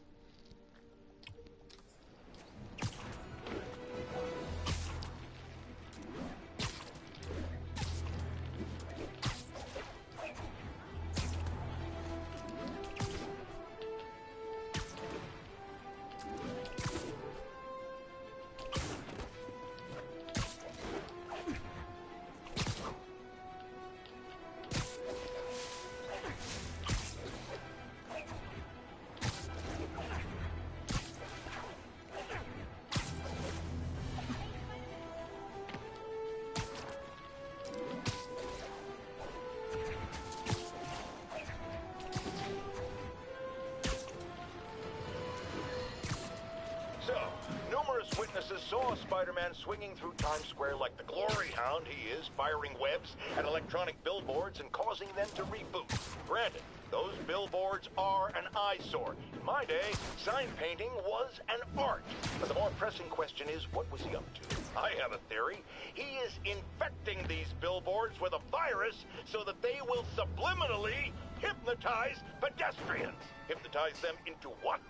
Eyewitnesses saw Spider-Man swinging through Times Square like the glory hound he is, firing webs at electronic billboards and causing them to reboot. Granted, those billboards are an eyesore. In my day, sign painting was an art. But the more pressing question is, what was he up to? I have a theory. He is infecting these billboards with a virus so that they will subliminally hypnotize pedestrians. Hypnotize them into what?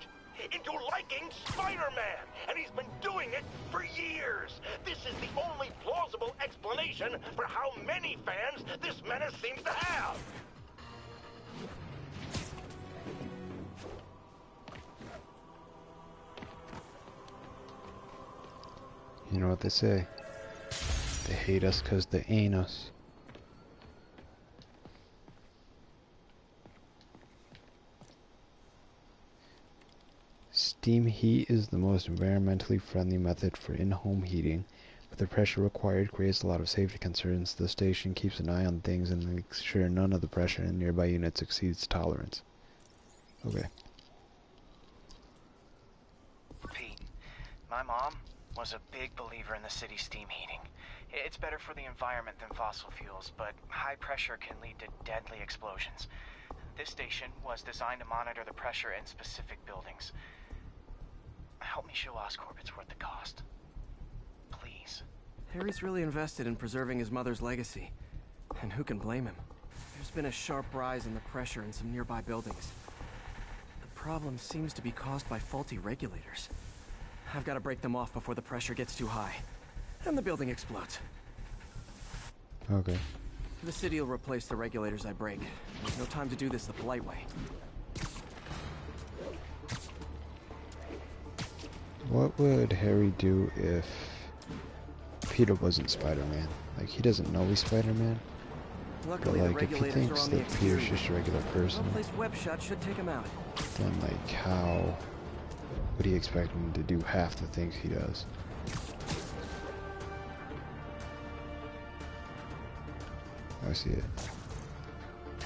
Into liking Spider-Man! And he's been doing it for years! This is the only plausible explanation for how many fans this menace seems to have! You know what they say? They hate us 'cause they ain't us. Steam heat is the most environmentally friendly method for in-home heating, but the pressure required creates a lot of safety concerns. The station keeps an eye on things and makes sure none of the pressure in nearby units exceeds tolerance. Okay. Pete, my mom was a big believer in the city's steam heating. It's better for the environment than fossil fuels, but high pressure can lead to deadly explosions. This station was designed to monitor the pressure in specific buildings. Help me show Oscorp it's worth the cost. Please. Harry's really invested in preserving his mother's legacy. And who can blame him? There's been a sharp rise in the pressure in some nearby buildings. The problem seems to be caused by faulty regulators. I've got to break them off before the pressure gets too high. And the building explodes. Okay. The city will replace the regulators I break. There's no time to do this the polite way. What would Harry do if Peter wasn't Spider-Man? Like, he doesn't know he's Spider-Man. But Luckily, the like, if he regulators thinks are on the that Peter's exterior. just a regular person, Well-placed web shot should take him out. then like, how would he expect him to do half the things he does? I see it.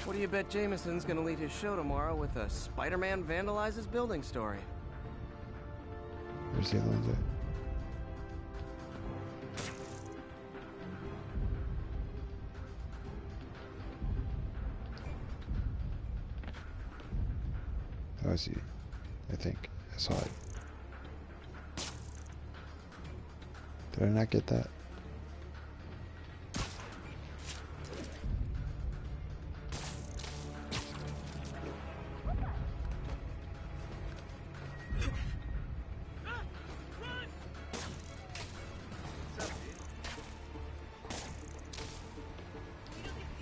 What do you bet Jameson's gonna lead his show tomorrow with a Spider-Man vandalizes building story? Where's the other ones at? Oh, I see. I think I saw it. Did I not get that?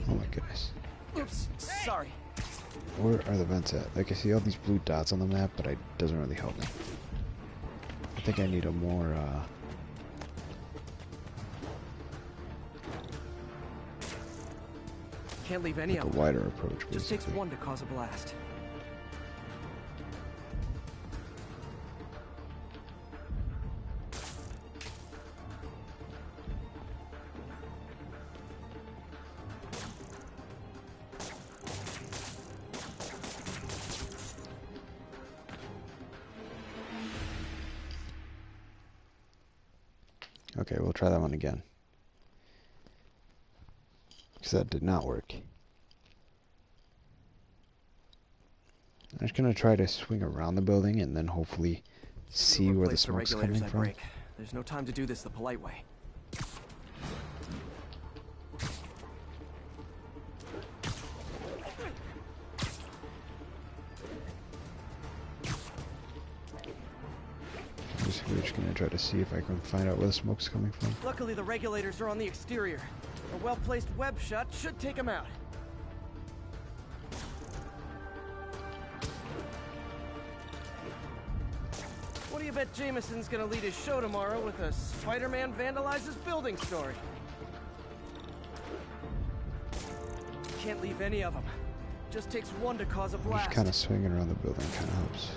Oh my goodness. Oops, sorry. Where are the vents at? Like, I see all these blue dots on the map, but it doesn't really help me. I think I need a more, Can't leave any a of them. wider approach, Just takes basically. one to cause a blast. Okay, we'll try that one again. Because that did not work. I'm just gonna try to swing around the building and then hopefully see where the Replace smoke's regulators coming I from. break. There's no time to do this the polite way. We're just gonna try to see if I can find out where the smoke's coming from. Luckily, the regulators are on the exterior. A well-placed web shot should take him out. What do you bet Jameson's gonna lead his show tomorrow with a Spider-Man vandalizes building story? Can't leave any of them. Just takes one to cause a blast. Just kind of swinging around the building kind of helps.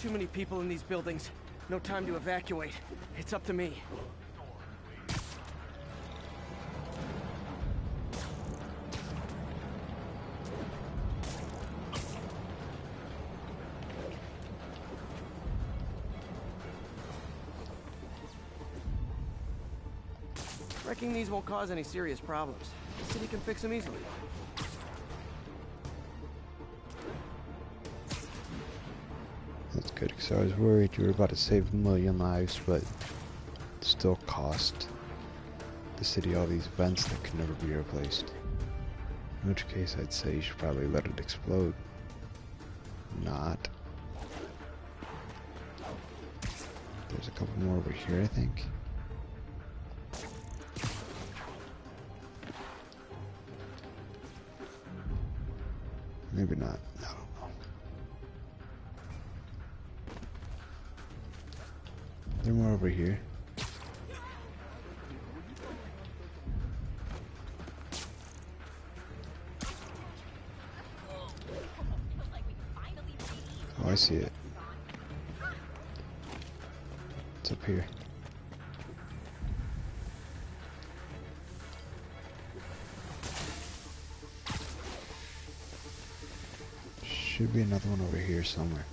Too many people in these buildings. No time to evacuate. It's up to me. Wrecking these won't cause any serious problems. The city can fix them easily. That's good, because I was worried you were about to save a million lives, but still cost the city all these vents that could never be replaced. In which case, I'd say you should probably let it explode. Not. There's a couple more over here, I think. Maybe not. I don't know. There are more over here. Oh, I see it. It's up here. Should be another one over here somewhere.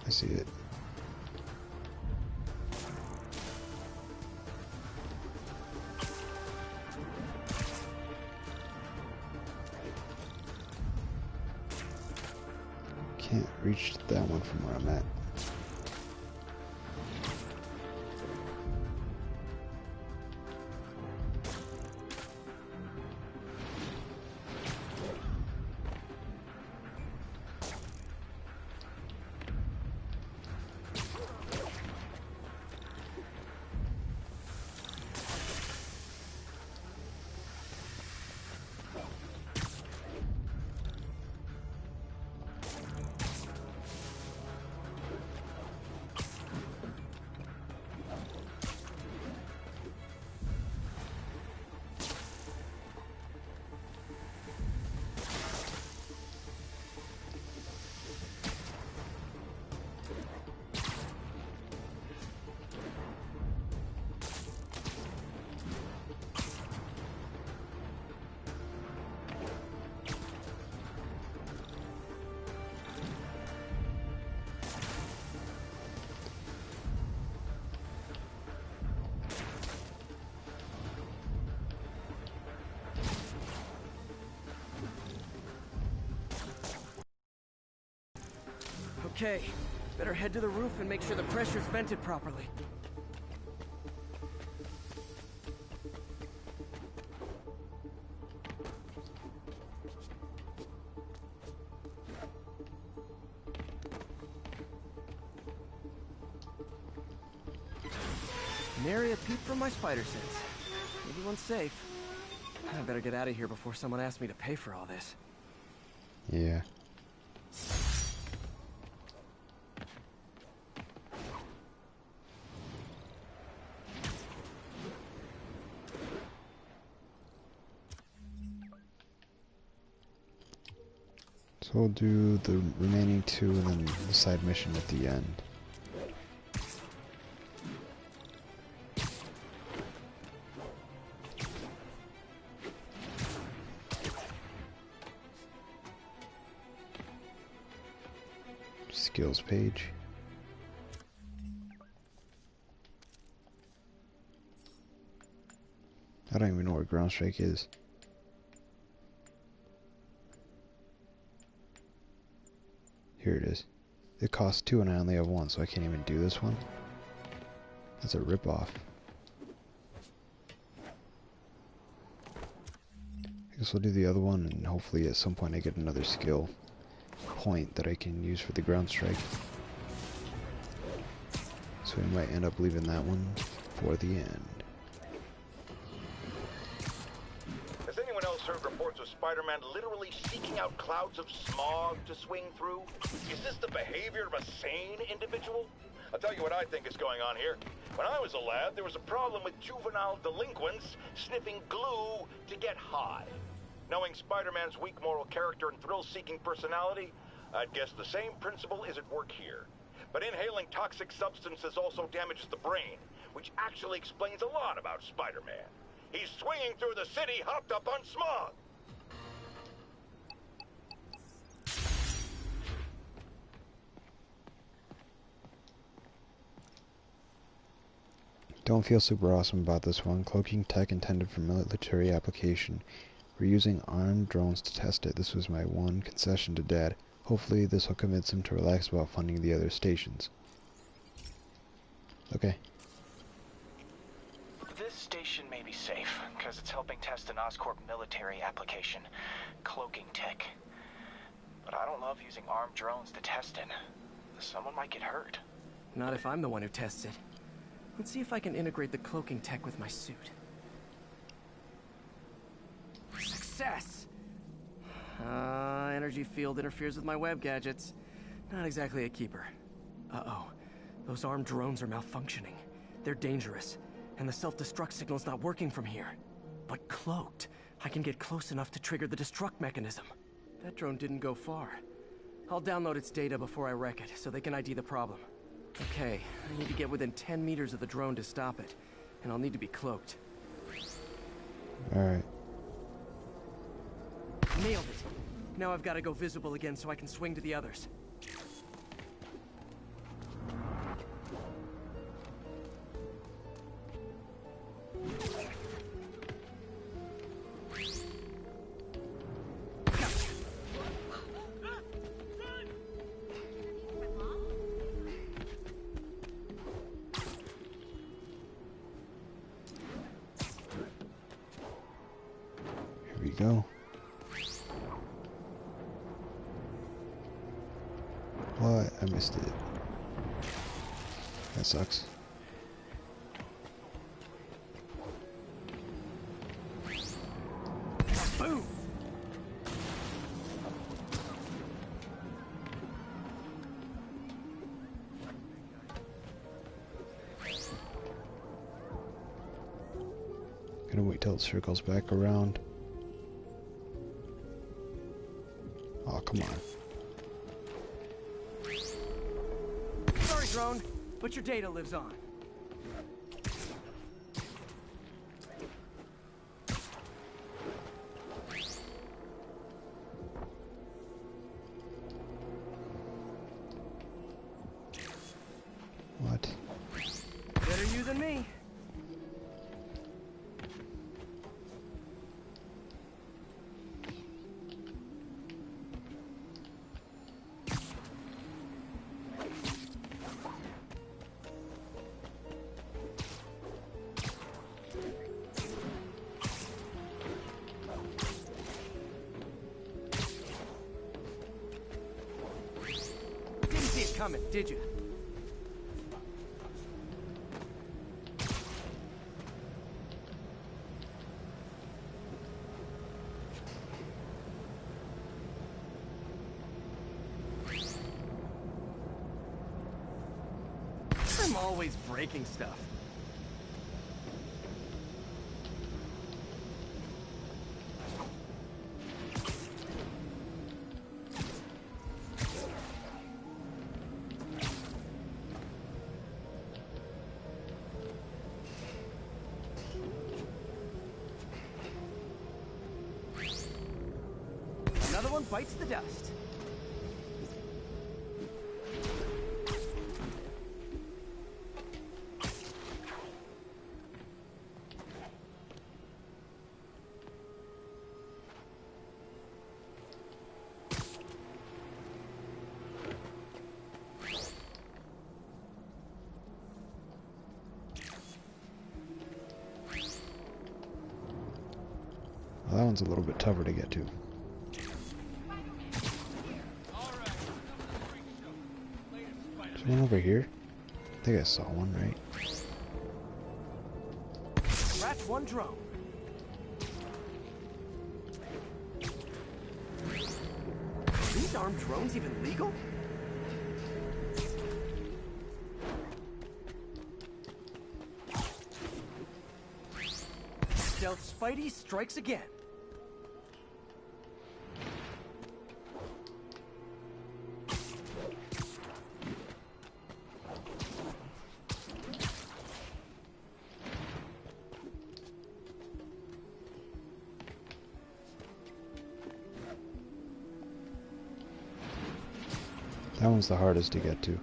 I see it. Can't reach that one from where I'm at. Okay, better head to the roof and make sure the pressure's vented properly. Nary a peep from my spider sense. Everyone's safe. I better get out of here before someone asks me to pay for all this. Yeah. So we'll do the remaining two and then the side mission at the end. Skills page. I don't even know where ground strike is. Here it is. It costs 2 and I only have 1, so I can't even do this one. That's a ripoff. I guess I'll do the other one, and hopefully at some point I get another skill point that I can use for the ground strike. So we might end up leaving that one for the end. Has anyone else heard reports of Spider-Man literally seeking out clouds of smog to swing through? Is this the behavior of a sane individual? I'll tell you what I think is going on here. When I was a lad, there was a problem with juvenile delinquents sniffing glue to get high. Knowing Spider-Man's weak moral character and thrill-seeking personality, I'd guess the same principle is at work here. But inhaling toxic substances also damages the brain, which actually explains a lot about Spider-Man. He's swinging through the city hopped up on smog. Don't feel super awesome about this one. Cloaking tech intended for military application. We're using armed drones to test it. This was my one concession to Dad. Hopefully this will convince him to relax about funding the other stations. Okay. This station may be safe, because it's helping test an Oscorp military application, cloaking tech. But I don't love using armed drones to test it. Someone might get hurt. Not if I'm the one who tests it. Let's see if I can integrate the cloaking tech with my suit. Success! Energy field interferes with my web gadgets. Not exactly a keeper. Uh-oh. Those armed drones are malfunctioning. They're dangerous, and the self-destruct signal's not working from here. But cloaked, I can get close enough to trigger the destruct mechanism. That drone didn't go far. I'll download its data before I wreck it, so they can ID the problem. Okay, I need to get within 10 meters of the drone to stop it, and I'll need to be cloaked. Alright. Nailed it! Now I've got to go visible again so I can swing to the others. Here we go. What? I missed it. That sucks. Boom! Gonna wait till it circles back around. Oh, come on. Sorry, drone, but your data lives on. What? Better you than me. Didn't see it coming, did you? I'm always breaking stuff. Another one bites the dust. Well, that one's a little bit tougher to get to. There's one over here. I think I saw one, right? Scratch one drone. Are these armed drones even legal? Stealth Spidey strikes again. That one's the hardest to get to.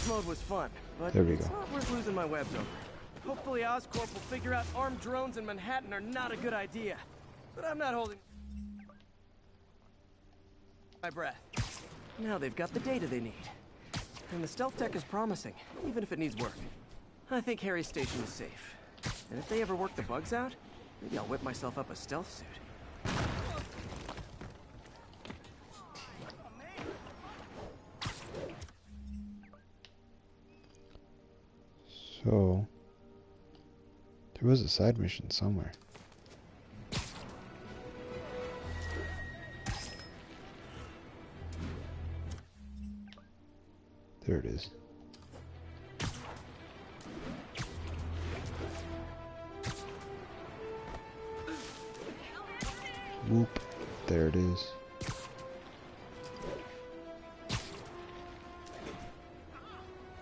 Survivalist mode was fun, but There we it's go. not worth losing my webs over. Hopefully Oscorp will figure out armed drones in Manhattan are not a good idea. But I'm not holding my breath. Now they've got the data they need. And the stealth tech is promising, even if it needs work. I think Harry's station is safe. And if they ever work the bugs out, maybe I'll whip myself up a stealth suit. So, there was a side mission somewhere. There it is. Whoop. There it is.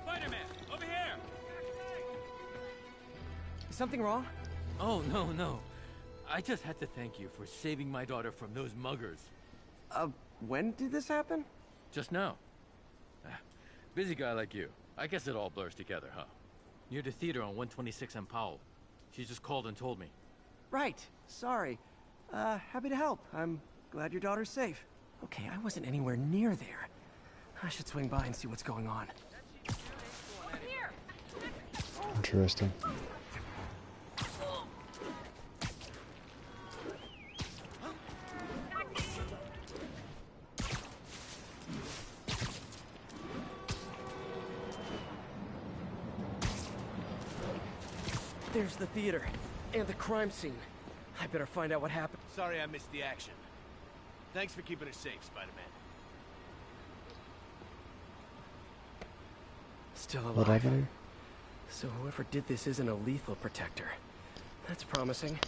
Spider-Man, over here! Is something wrong? Oh, no. I just had to thank you for saving my daughter from those muggers. When did this happen? Just now. Busy guy like you. I guess it all blurs together, huh? Near the theater on 126 and Powell. She just called and told me. Right. Sorry. Happy to help. I'm glad your daughter's safe. Okay, I wasn't anywhere near there. I should swing by and see what's going on. Interesting. There's the theater. And the crime scene. I better find out what happened. Sorry I missed the action. Thanks for keeping us safe, Spider-Man. Still What alive. happened here? So whoever did this isn't a lethal protector. That's promising.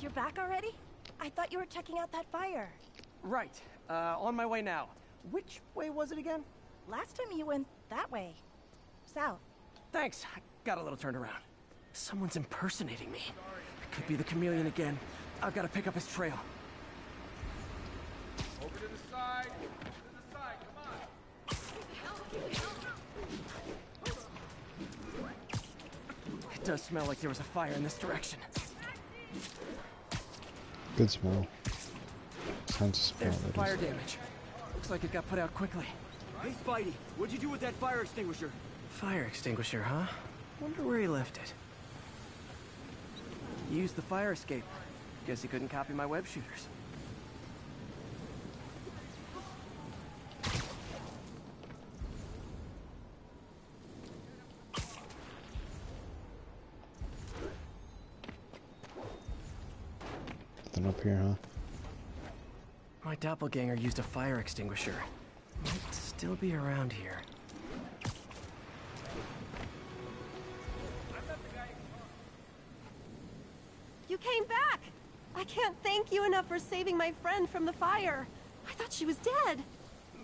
You're back already? I thought you were checking out that fire. Right. On my way now. Which way was it again? Last time you went that way. South. Thanks. I got a little turned around. Someone's impersonating me. It could be the chameleon again. I've got to pick up his trail. Over to the side. To the side, come on. It does smell like there was a fire in this direction. Good smell. Sounds smell. There's the That fire is. damage. Looks like it got put out quickly. Hey, Spidey, what'd you do with that fire extinguisher? Fire extinguisher, huh? Wonder where he left it. Used the fire escape. Guess he couldn't copy my web shooters. Nothing up here, huh? My doppelganger used a fire extinguisher. Might still be around here. You came back! I can't thank you enough for saving my friend from the fire. I thought she was dead.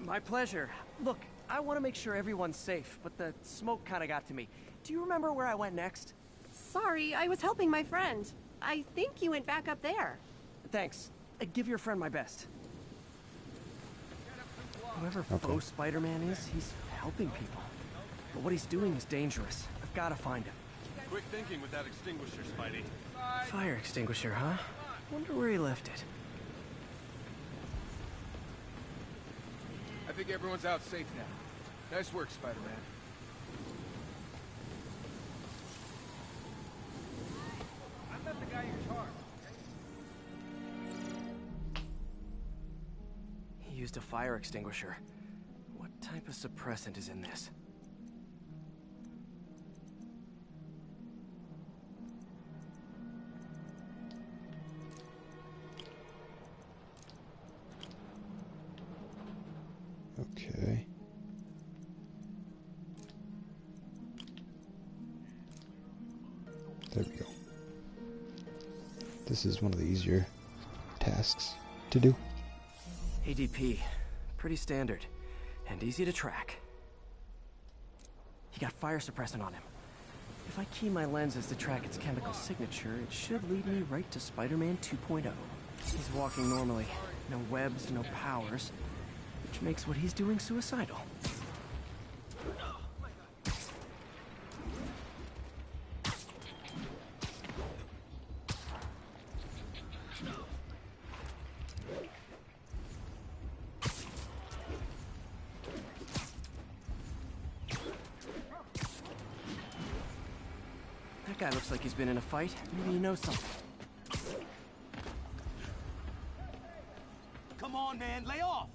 My pleasure. Look, I want to make sure everyone's safe, but the smoke kind of got to me. Do you remember where I went next? Sorry, I was helping my friend. I think you went back up there. Thanks. Give your friend my best. Whoever Okay. faux Spider-Man is, he's helping people. But what he's doing is dangerous. I've got to find him. Quick thinking with that extinguisher, Spidey. Fire extinguisher, huh? Wonder where he left it. I think everyone's out safe now. Nice work, Spider-Man. I'm not the guy in charge. He used a fire extinguisher. What type of suppressant is in this? Okay. There we go. This is one of the easier tasks to do. ADP. Pretty standard. And easy to track. He got fire suppressant on him. If I key my lenses to track its chemical signature, it should lead me right to Spider-Man 2.0. He's walking normally. No webs, no powers. Which makes what he's doing suicidal. That guy looks like he's been in a fight. Maybe he knows something. Come on, man, lay off!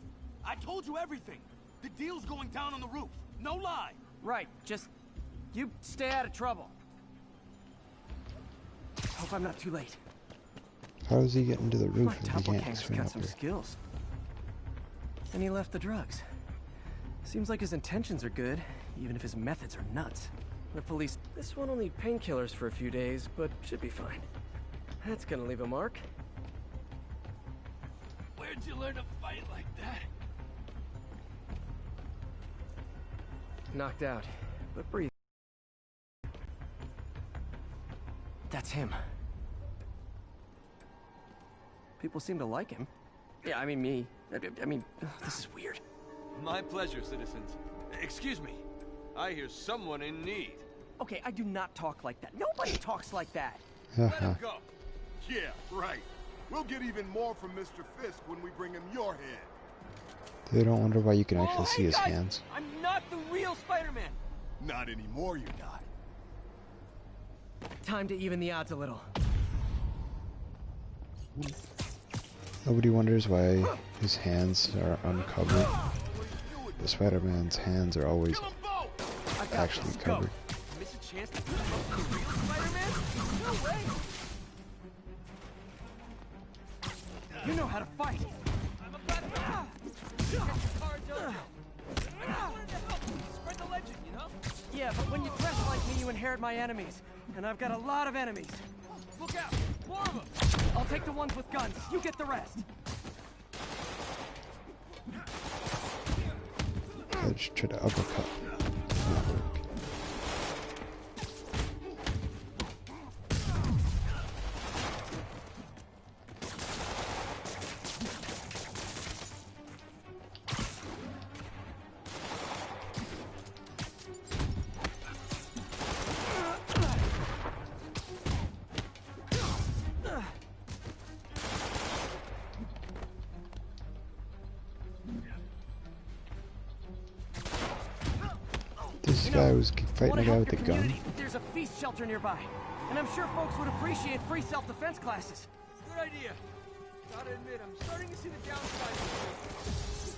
I told you everything! The deal's going down on the roof. No lie! Right, just... you stay out of trouble. Hope I'm not too late. How does he get into the roof My if he can't doppelganger's swim got up some here? skills. And he left the drugs. Seems like his intentions are good, even if his methods are nuts. The police... This one will need painkillers for a few days, but should be fine. That's gonna leave a mark. Where'd you learn to fight like that? Knocked out, but breathe. That's him. People seem to like him. Yeah, I mean me. I mean, this is weird. My pleasure, citizens. Excuse me. I hear someone in need. Okay, I do not talk like that. Nobody talks like that. Let him go. Yeah, right. We'll get even more from Mr. Fisk when we bring him your head. They don't wonder why you can actually see his guys, hands. I'm not the real Spider-Man. Not anymore, you're not. Time to even the odds a little. Nobody wonders why his hands are uncovered. The Spider-Man's hands are always actually covered. Miss a chance to beat up the real Spider-Man? No way. You know how to fight. I'm about to get your car done. I just wanted to help you spread the legend, you know? Yeah, but when you dress like me, you inherit my enemies. And I've got a lot of enemies. Look out! More of them! I'll take the ones with guns. You get the rest. I just tried to uppercut. Not work. This guy was fighting a guy with a gun. There's a feast shelter nearby, and I'm sure folks would appreciate free self-defense classes. Good idea. Gotta admit, I'm starting to see the downside of this.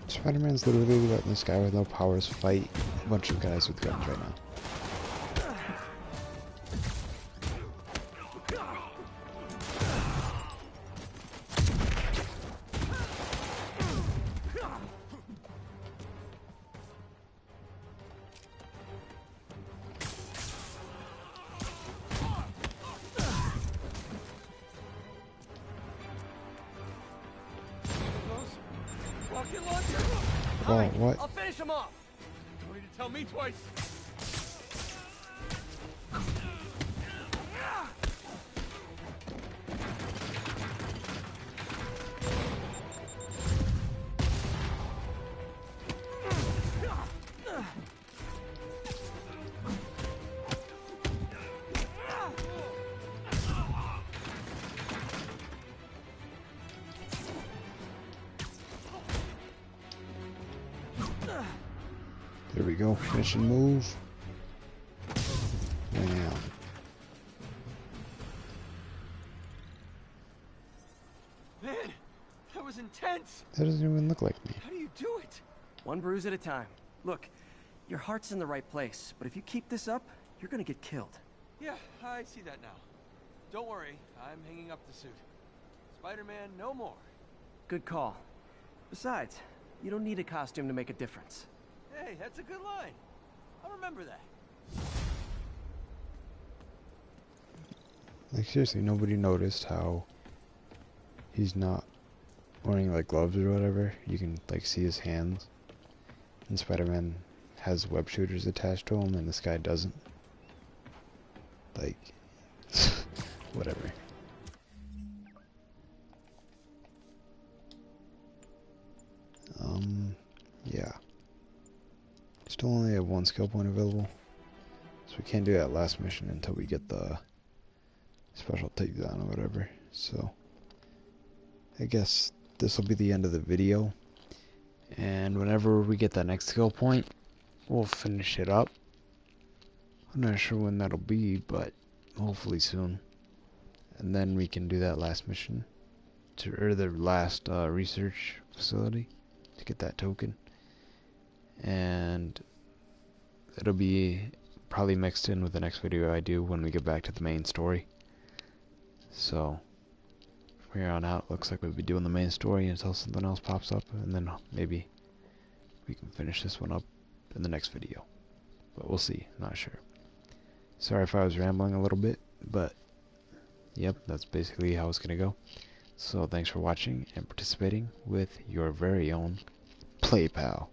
Spider-Man's literally letting this guy with no powers fight a bunch of guys with guns right now. Oh, what? I'll finish him off. Don't need to tell me twice. There we go. Finish and move. Wow. Man, that was intense. That doesn't even look like me. How do you do it? One bruise at a time. Look, your heart's in the right place, but if you keep this up, you're gonna get killed. Yeah, I see that now. Don't worry, I'm hanging up the suit. Spider-Man, no more. Good call. Besides, you don't need a costume to make a difference. Hey, that's a good line. I'll remember that. Like, seriously, nobody noticed how he's not wearing, like, gloves or whatever. You can, like, see his hands. And Spider-Man has web shooters attached to him, and this guy doesn't. Like, whatever. Yeah. Still only have one skill point available. So we can't do that last mission until we get the special takedown or whatever. So, I guess this will be the end of the video. And whenever we get that next skill point, we'll finish it up. I'm not sure when that'll be, but hopefully soon. And then we can do that last mission, or the last research facility, to get that token. And it'll be probably mixed in with the next video I do when we get back to the main story. So from here on out, looks like we'll be doing the main story until something else pops up, and then maybe we can finish this one up in the next video. But we'll see, not sure. Sorry if I was rambling a little bit, but yep, that's basically how it's gonna go. So thanks for watching and participating with your very own PlayPal.